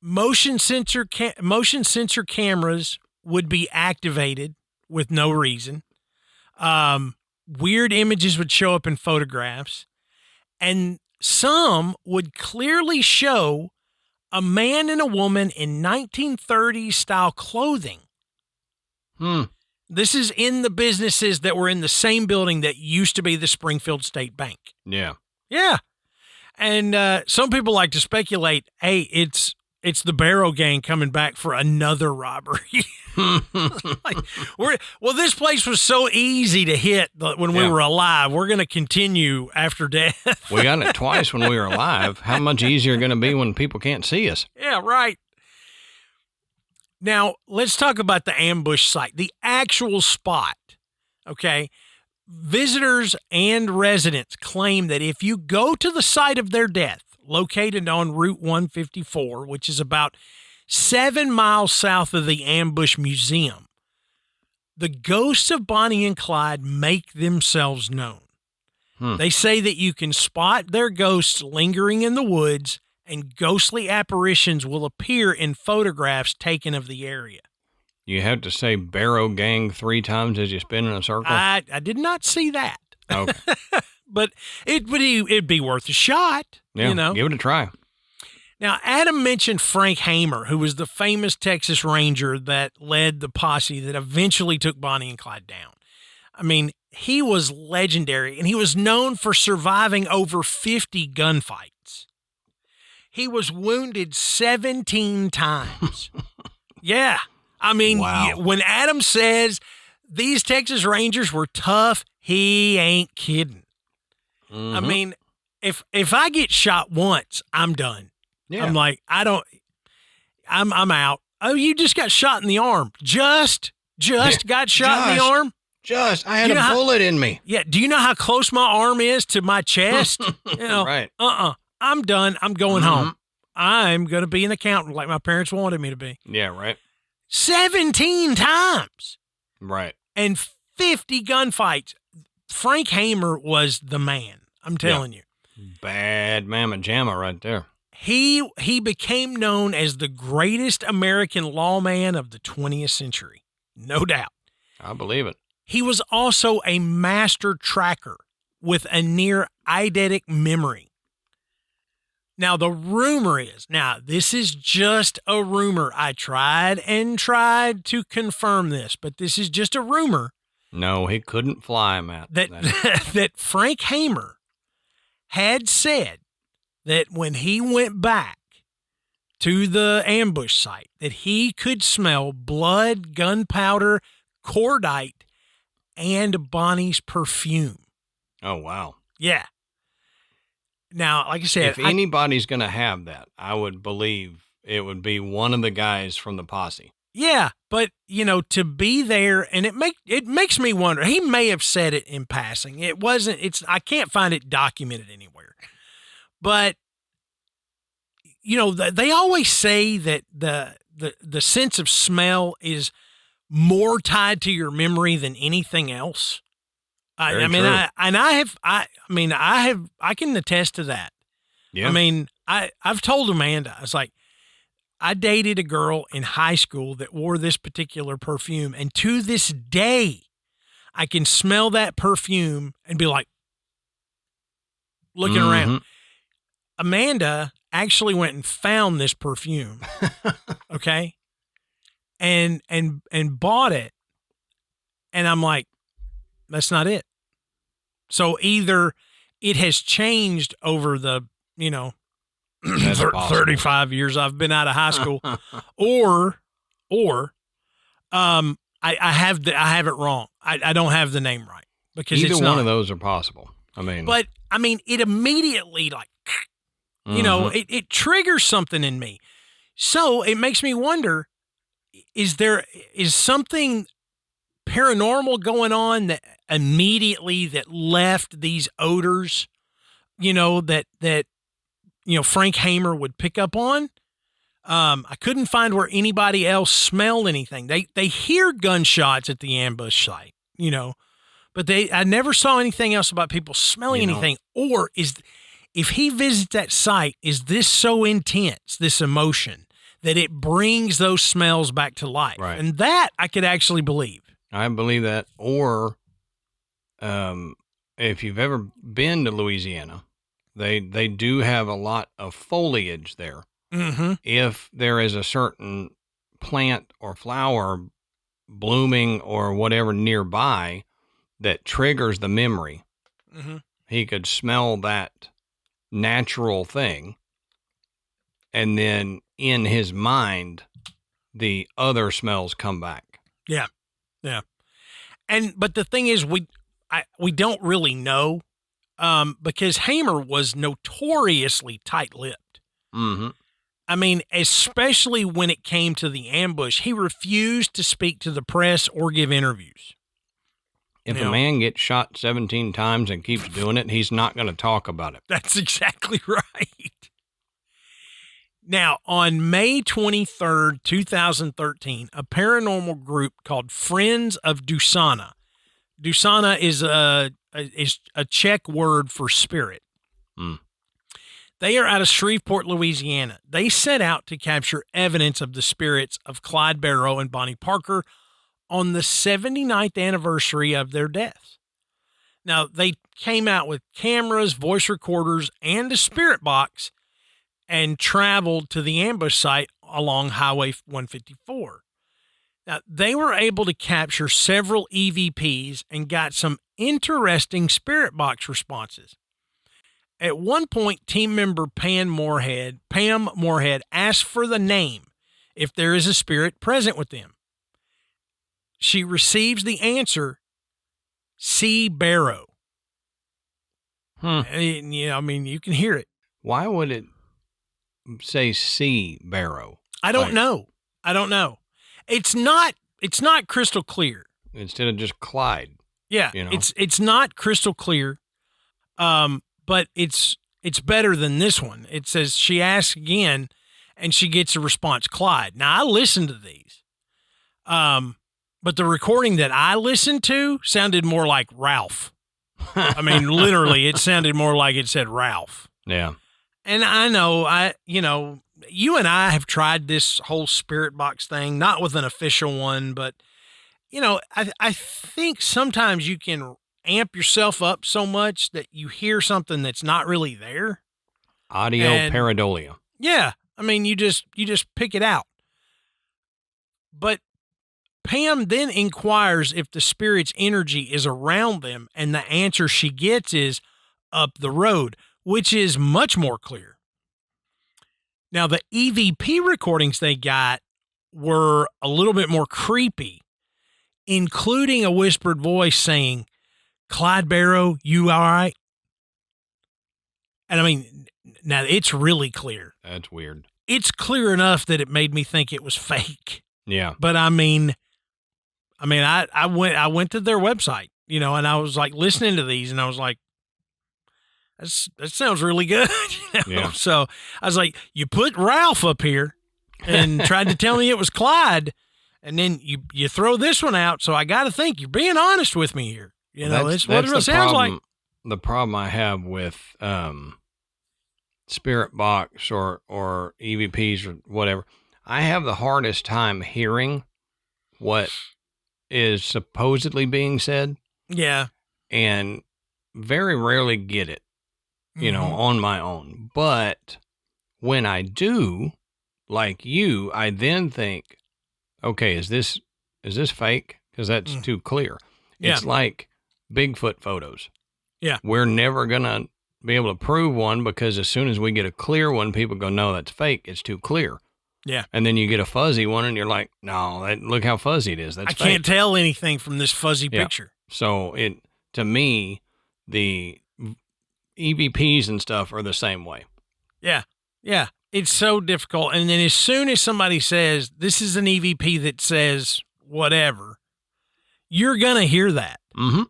Motion sensor cameras would be activated with no reason. Weird images would show up in photographs, and some would clearly show a man and a woman in 1930s style clothing. This is in the businesses that were in the same building that used to be the Springfield State Bank. Yeah. Yeah. And some people like to speculate, hey, it's the Barrow Gang coming back for another robbery. This place was so easy to hit when we were alive. We're going to continue after death. We got it twice when we were alive. How much easier going to be when people can't see us? Yeah, right. Now, let's talk about the ambush site, the actual spot, okay? Visitors and residents claim that if you go to the site of their death, located on Route 154, which is about 7 miles south of the Ambush Museum, the ghosts of Bonnie and Clyde make themselves known. They say that you can spot their ghosts lingering in the woods, and ghostly apparitions will appear in photographs taken of the area. You have to say Barrow Gang 3 times as you spin in a circle? I did not see that. Okay. But it'd be worth a shot. Yeah, give it a try. Now, Adam mentioned Frank Hamer, who was the famous Texas Ranger that led the posse that eventually took Bonnie and Clyde down. I mean, he was legendary, and he was known for surviving over 50 gunfights. He was wounded 17 times. Yeah. I mean, wow. When Adam says these Texas Rangers were tough, he ain't kidding. Mm-hmm. I mean, if I get shot once, I'm done. Yeah. I'm like, I'm out. Oh, you just got shot in the arm. Just got shot in the arm. I had a bullet in me. Yeah. Do you know how close my arm is to my chest? Right. I'm done. I'm going home. I'm going to be an accountant like my parents wanted me to be. Yeah, right. 17 times. Right. And 50 gunfights. Frank Hamer was the man. I'm telling you. Bad mamma jamma right there. He became known as the greatest American lawman of the 20th century. No doubt. I believe it. He was also a master tracker with a near eidetic memory. Now, the rumor is, this is just a rumor. I tried to confirm this, but this is just a rumor. No, he couldn't fly, Matt. That Frank Hamer had said that when he went back to the ambush site, that he could smell blood, gunpowder, cordite, and Bonnie's perfume. Oh, wow. Yeah. Now, like I said, If anybody's going to have that, I would believe it would be one of the guys from the posse. yeah, but to be there, and it makes me wonder. He may have said it in passing. It wasn't. I can't find it documented anywhere. But they always say that the sense of smell is more tied to your memory than anything else. I can attest to that. Yeah. I mean, I've told Amanda, I was like, I dated a girl in high school that wore this particular perfume, and to this day, I can smell that perfume and be like, looking around. Amanda actually went and found this perfume, okay, and bought it, and I'm like, that's not it. So either it has changed over the 35 years I've been out of high school, or I have it wrong. I don't have the name right, because either one of those are possible. But it immediately it triggers something in me. So it makes me wonder, is something paranormal going on that immediately that left these odors, that Frank Hamer would pick up on? I couldn't find where anybody else smelled anything. They hear gunshots at the ambush site, but I never saw anything else about people smelling anything. Or if he visits that site, is this so intense, this emotion, that it brings those smells back to life? Right. And that I could actually believe. I believe that. Or if you've ever been to Louisiana, they do have a lot of foliage there. Mm-hmm. If there is a certain plant or flower blooming or whatever nearby that triggers the memory, he could smell that natural thing, and then in his mind, the other smells come back. Yeah. But the thing is, we don't really know, because Hamer was notoriously tight-lipped. Mm-hmm. Especially when it came to the ambush, he refused to speak to the press or give interviews. If a man gets shot 17 times and keeps doing it, he's not going to talk about it. That's exactly right. Now, on May 23rd, 2013, a paranormal group called Friends of Dusana. Dusana is a Czech word for spirit. Mm. They are out of Shreveport, Louisiana. They set out to capture evidence of the spirits of Clyde Barrow and Bonnie Parker on the 79th anniversary of their deaths. Now, they came out with cameras, voice recorders, and a spirit box and traveled to the ambush site along Highway 154. Now, they were able to capture several EVPs and got some interesting spirit box responses. At one point, team member Pam Moorhead asked for the name if there is a spirit present with them. She receives the answer, C. Barrow. You can hear it. Why would it say C. Barrow? I don't know. It's not crystal clear. Instead of just Clyde. Yeah, it's not crystal clear. But it's better than this one. It says she asks again, and she gets a response, Clyde. Now, I listened to these, but the recording that I listened to sounded more like Ralph. Literally, it sounded more like it said Ralph. Yeah. And I know, you and I have tried this whole spirit box thing, not with an official one, but, I think sometimes you can amp yourself up so much that you hear something that's not really there. Audio pareidolia. Yeah. You just pick it out. But Pam then inquires if the spirit's energy is around them, and the answer she gets is up the road, which is much more clear. Now, the EVP recordings they got were a little bit more creepy. including a whispered voice saying, "Clyde Barrow, you all right?" And I mean, now it's really clear. That's weird. It's clear enough that it made me think it was fake. Yeah. But I went to their website, and I was like listening to these, and I was like, that sounds really good. Yeah. So I was like, you put Ralph up here and tried to tell me it was Clyde, and then you throw this one out. So I got to think you're being honest with me here. It's what it sounds like. The problem I have with Spirit Box or EVPs or whatever, I have the hardest time hearing what is supposedly being said. Yeah. And very rarely get it, on my own. But when I do, like you, I then think, okay, is this fake? Because that's too clear. Yeah. It's like Bigfoot photos. Yeah. We're never going to be able to prove one because as soon as we get a clear one, people go, no, that's fake. It's too clear. Yeah. And then you get a fuzzy one and you're like, no, look how fuzzy it is. That's fake. I can't tell anything from this fuzzy picture. So to me, the EVPs and stuff are the same way. Yeah. Yeah. It's so difficult. And then as soon as somebody says, this is an EVP that says whatever, you're going to hear that. Mm-hmm.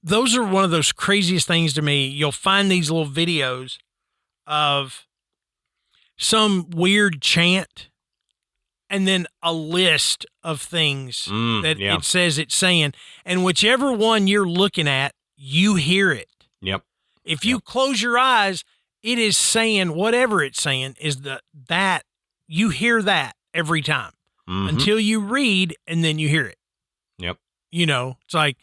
Those are one of those craziest things to me. You'll find these little videos of some weird chant and then a list of things that it says it's saying. And whichever one you're looking at, you hear it. Yep. If you close your eyes, it is saying whatever it's saying is that you hear that every time until you read and then you hear it. Yep. It's like,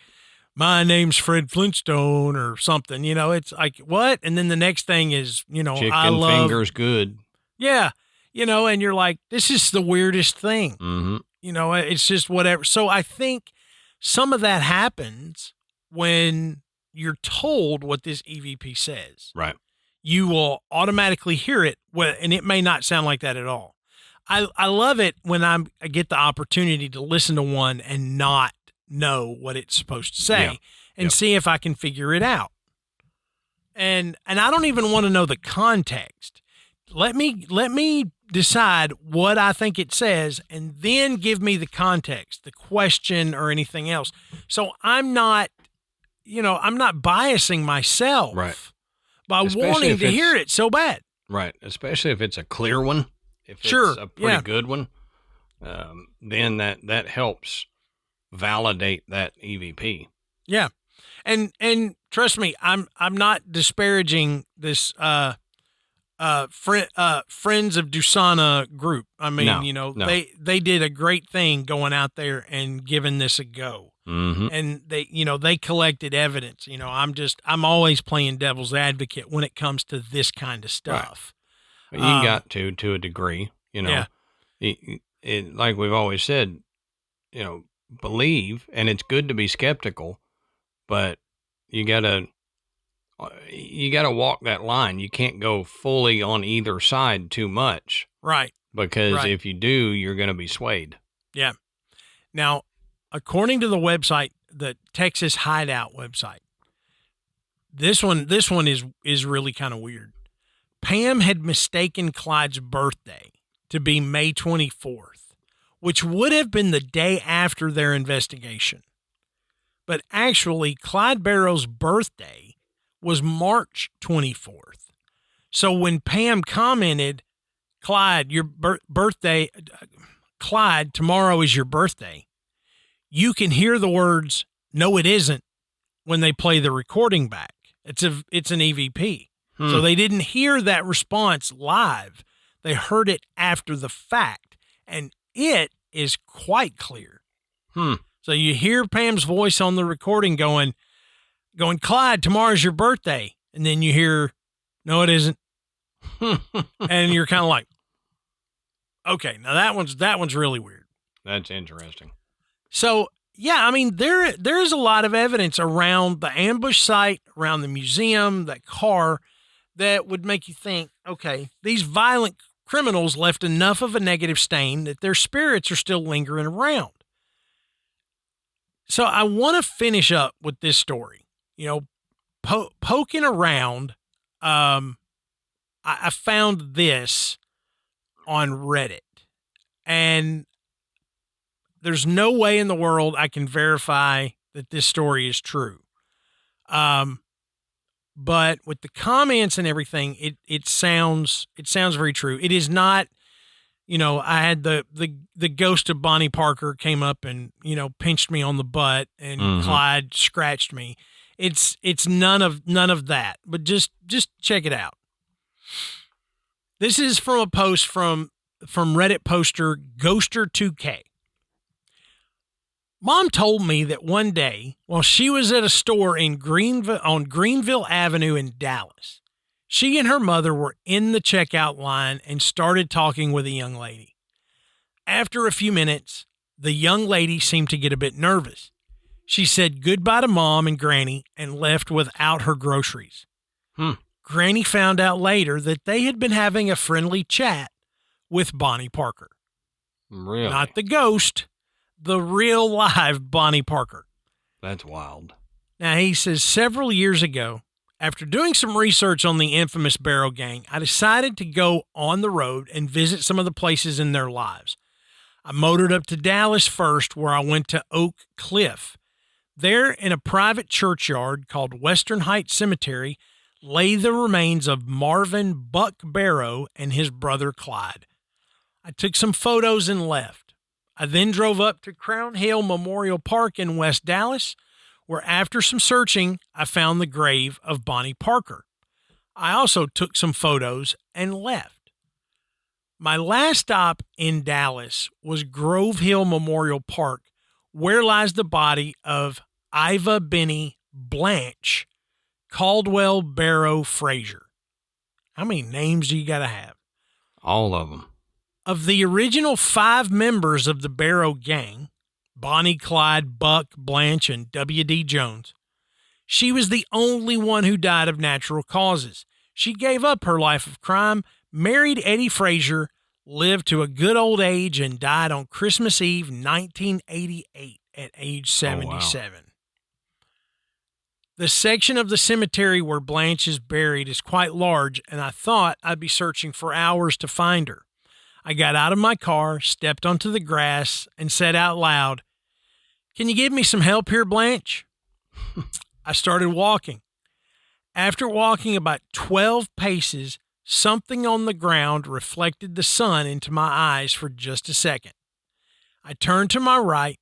my name's Fred Flintstone or something, it's like, what? And then the next thing is, chicken I love fingers good. Yeah. And you're like, this is the weirdest thing. Mm-hmm. It's just whatever. So I think some of that happens when you're told what this EVP says. Right. You will automatically hear it, and it may not sound like that at all. I love it when I get the opportunity to listen to one and not know what it's supposed to say and see if I can figure it out. And I don't even want to know the context. Let me decide what I think it says and then give me the context, the question or anything else. So I'm not biasing myself by wanting to hear it so bad. Right. Especially if it's a clear one. If it's a pretty good one, then that helps validate that EVP. Yeah. And trust me, I'm not disparaging this Friends of Dusana group. I mean, no. they did a great thing going out there and giving this a go. Mm-hmm. And they collected evidence. I'm always playing devil's advocate when it comes to this kind of stuff. Right. You got to a degree, Yeah. It, like we've always said, believe, and it's good to be skeptical, but you gotta walk that line. You can't go fully on either side too much. Right. Because if you do, you're going to be swayed. Yeah. Now, according to the website, the Texas Hideout website, this one is really kind of weird. Pam had mistaken Clyde's birthday to be May 24th, which would have been the day after their investigation. But actually, Clyde Barrow's birthday was March 24th. So when Pam commented, Clyde, your birthday, Clyde, tomorrow is your birthday, you can hear the words, no, it isn't, when they play the recording back. It's an EVP. So they didn't hear that response live. They heard it after the fact, and it is quite clear. So you hear Pam's voice on the recording going, Clyde, tomorrow's your birthday. And then you hear, no, it isn't. And you're kind of like, okay, now that one's really weird. That's interesting. So, yeah, I mean, there's a lot of evidence around the ambush site, around the museum, that car, that would make you think, okay, these violent criminals left enough of a negative stain that their spirits are still lingering around. So I want to finish up with this story. Poking around, I found this on Reddit, and there's no way in the world I can verify that this story is true. But with the comments and everything, it sounds very true. It is not, I had the ghost of Bonnie Parker came up and, pinched me on the butt, and Clyde scratched me. It's none of that, but just check it out. This is from a post from Reddit poster Ghoster2K. Mom told me that one day, while she was at a store on Greenville Avenue in Dallas, she and her mother were in the checkout line and started talking with a young lady. After a few minutes, the young lady seemed to get a bit nervous. She said goodbye to Mom and Granny and left without her groceries. Granny found out later that they had been having a friendly chat with Bonnie Parker. Really? Not the ghost. The real live Bonnie Parker. That's wild. Now, he says, several years ago, after doing some research on the infamous Barrow Gang, I decided to go on the road and visit some of the places in their lives. I motored up to Dallas first, where I went to Oak Cliff. There, in a private churchyard called Western Heights Cemetery, lay the remains of Marvin Buck Barrow and his brother Clyde. I took some photos and left. I then drove up to Crown Hill Memorial Park in West Dallas, where after some searching, I found the grave of Bonnie Parker. I also took some photos and left. My last stop in Dallas was Grove Hill Memorial Park, where lies the body of Iva Benny Blanche Caldwell Barrow Frazier. How many names do you got to have? All of them. Of the original 5 members of the Barrow Gang, Bonnie, Clyde, Buck, Blanche, and W.D. Jones, she was the only one who died of natural causes. She gave up her life of crime, married Eddie Frazier, lived to a good old age, and died on Christmas Eve, 1988, at age 77. Oh, wow. The section of the cemetery where Blanche is buried is quite large, and I thought I'd be searching for hours to find her. I got out of my car, stepped onto the grass, and said out loud, "Can you give me some help here, Blanche?" I started walking. After walking about 12 paces, something on the ground reflected the sun into my eyes for just a second. I turned to my right,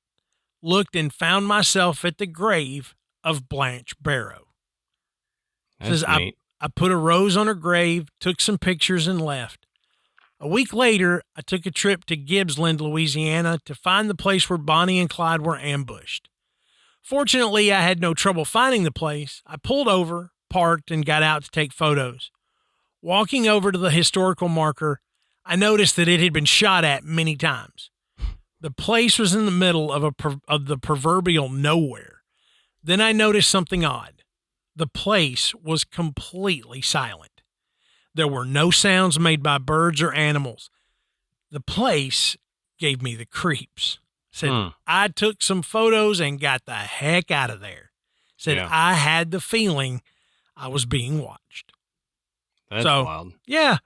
looked, and found myself at the grave of Blanche Barrow. That's neat. I put a rose on her grave, took some pictures, and left. A week later, I took a trip to Gibbsland, Louisiana, to find the place where Bonnie and Clyde were ambushed. Fortunately, I had no trouble finding the place. I pulled over, parked, and got out to take photos. Walking over to the historical marker, I noticed that it had been shot at many times. The place was in the middle of the proverbial nowhere. Then I noticed something odd. The place was completely silent. There were no sounds made by birds or animals. The place gave me the creeps. Said, I took some photos and got the heck out of there. Said, yeah. I had the feeling I was being watched. That's wild. Yeah.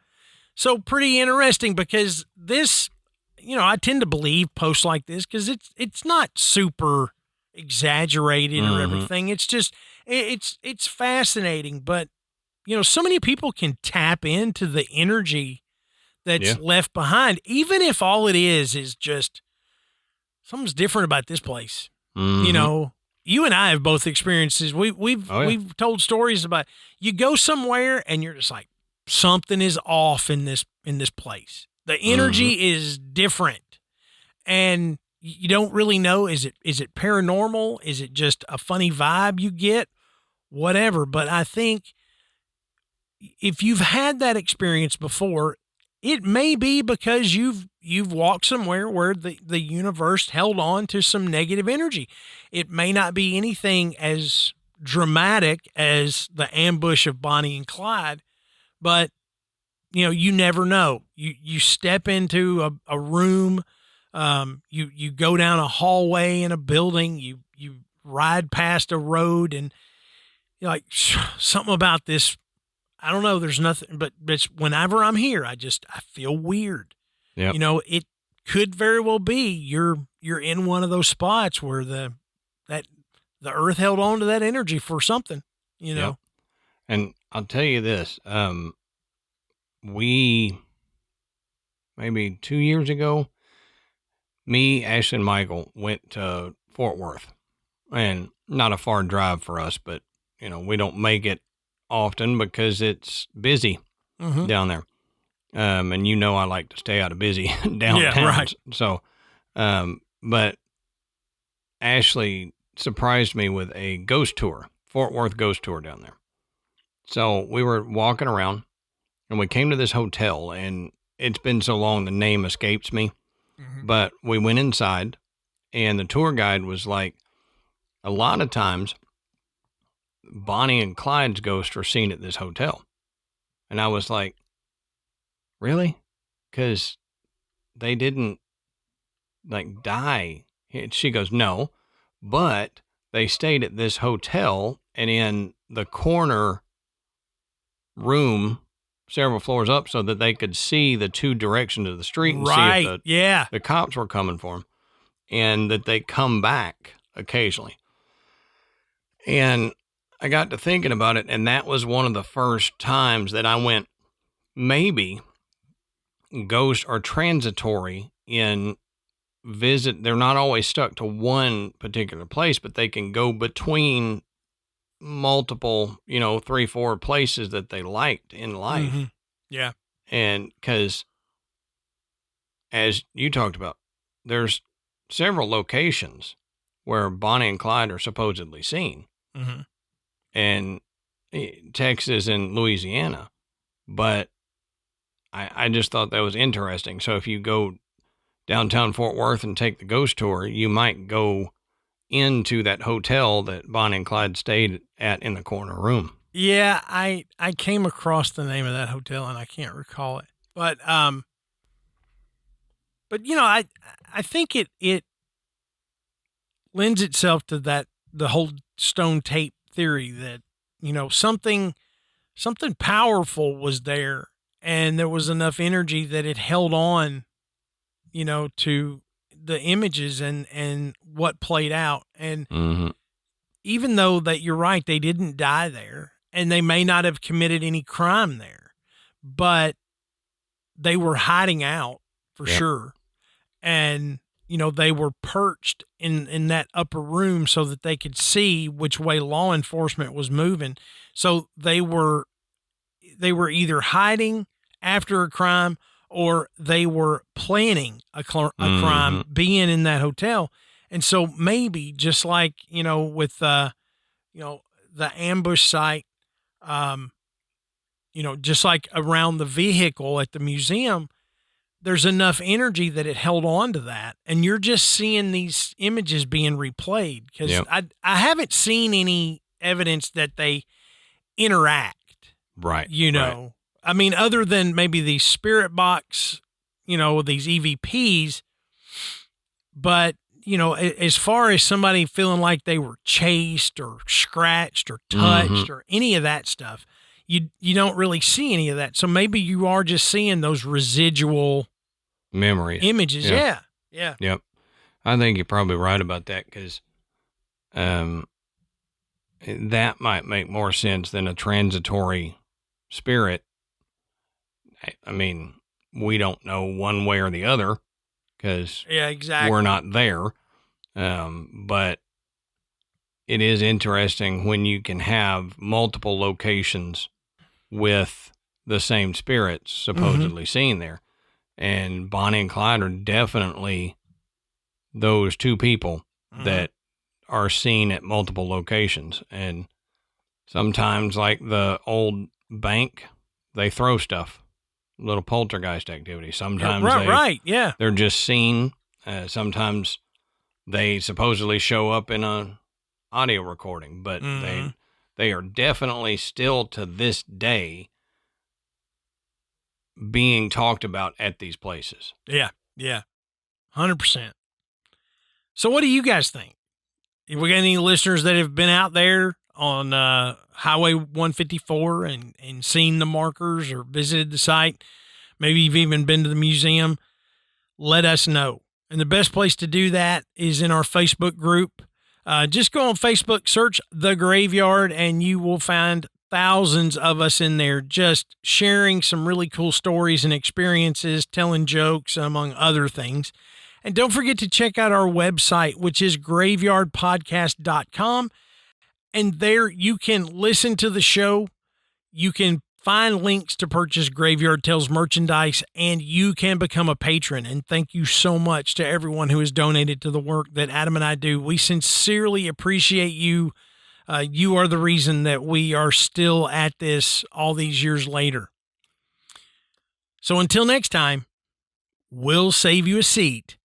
So pretty interesting, because this, I tend to believe posts like this because it's not super exaggerated or everything. It's just, it's fascinating, but so many people can tap into the energy that's left behind, even if all it is just something's different about this place. You and I have both experienced. We've told stories about, you go somewhere and you're just like, something is off in this place. The energy is different, and you don't really know, is it paranormal? Is it just a funny vibe you get? Whatever. But I think if you've had that experience before, it may be because you've walked somewhere where the universe held on to some negative energy. It may not be anything as dramatic as the ambush of Bonnie and Clyde, but you never know. You step into a room, you go down a hallway in a building, you ride past a road and you're like, something about this. I don't know. There's nothing, but whenever I'm here, I feel weird. Yep. You know, it could very well be you're in one of those spots where the earth held on to that energy for something, you know? Yep. And I'll tell you this, we, maybe 2 years ago, me, Ashley, and Michael went to Fort Worth, and not a far drive for us, but you know, we don't make it often because it's busy down there. And you know, I like to stay out of busy downtown. Yeah, right. So, but Ashley surprised me with a ghost tour, Fort Worth ghost tour down there. So we were walking around and we came to this hotel, and it's been so long the name escapes me, but we went inside and the tour guide was like, a lot of times Bonnie and Clyde's ghosts are seen at this hotel. And I was like, really? Because they didn't like die. She goes, no, but they stayed at this hotel, and in the corner room, several floors up, so that they could see the two directions of the street and see if the cops were coming for them, and that they come back occasionally. And I got to thinking about it, and that was one of the first times that I went, maybe ghosts are transitory in visit. They're not always stuck to one particular place, but they can go between multiple, 3, 4 places that they liked in life. Yeah. And because, as you talked about, there's several locations where Bonnie and Clyde are supposedly seen. And Texas and Louisiana. But I just thought that was interesting. So if you go downtown Fort Worth and take the ghost tour, you might go into that hotel that Bonnie and Clyde stayed at in the corner room. Yeah, I came across the name of that hotel and I can't recall it. But you know, I think it lends itself to the whole stone tape theory that, you know, something powerful was there, and there was enough energy that it held on, you know, to the images and what played out. And even though that you're right, they didn't die there and they may not have committed any crime there, but they were hiding out for sure. And, you know, they were perched in that upper room so that they could see which way law enforcement was moving. So they were either hiding after a crime or they were planning a crime being in that hotel. And so maybe just like, you know, with, you know, the ambush site, you know, just like around the vehicle at the museum, there's enough energy that it held on to that. And you're just seeing these images being replayed because I haven't seen any evidence that they interact. Right. You know, I mean, other than maybe these spirit box, you know, these EVPs, but, you know, as far as somebody feeling like they were chased or scratched or touched or any of that stuff, you don't really see any of that. So maybe you are just seeing those residual memory images. Yeah. Yep. I think you're probably right about that because that might make more sense than a transitory spirit. I mean, we don't know one way or the other because we're not there. But it is interesting when you can have multiple locations with the same spirits supposedly seen there. And Bonnie and Clyde are definitely those two people that are seen at multiple locations. And sometimes, like the old bank, they throw stuff, little poltergeist activity. Sometimes they're just seen. Sometimes they supposedly show up in an audio recording, but they are definitely still to this day being talked about at these places. Yeah. 100%. So what do you guys think? If we got any listeners that have been out there on Highway 154 and seen the markers or visited the site, maybe you've even been to the museum, let us know. And the best place to do that is in our Facebook group. Just go on Facebook, search The Graveyard, and you will find thousands of us in there just sharing some really cool stories and experiences, telling jokes, among other things. And don't forget to check out our website, which is graveyardpodcast.com. And there you can listen to the show. You can find links to purchase Graveyard Tales merchandise, and you can become a patron. And thank you so much to everyone who has donated to the work that Adam and I do. We sincerely appreciate you. You are the reason that we are still at this all these years later. So until next time, we'll save you a seat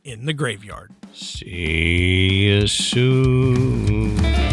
in the graveyard. See you soon.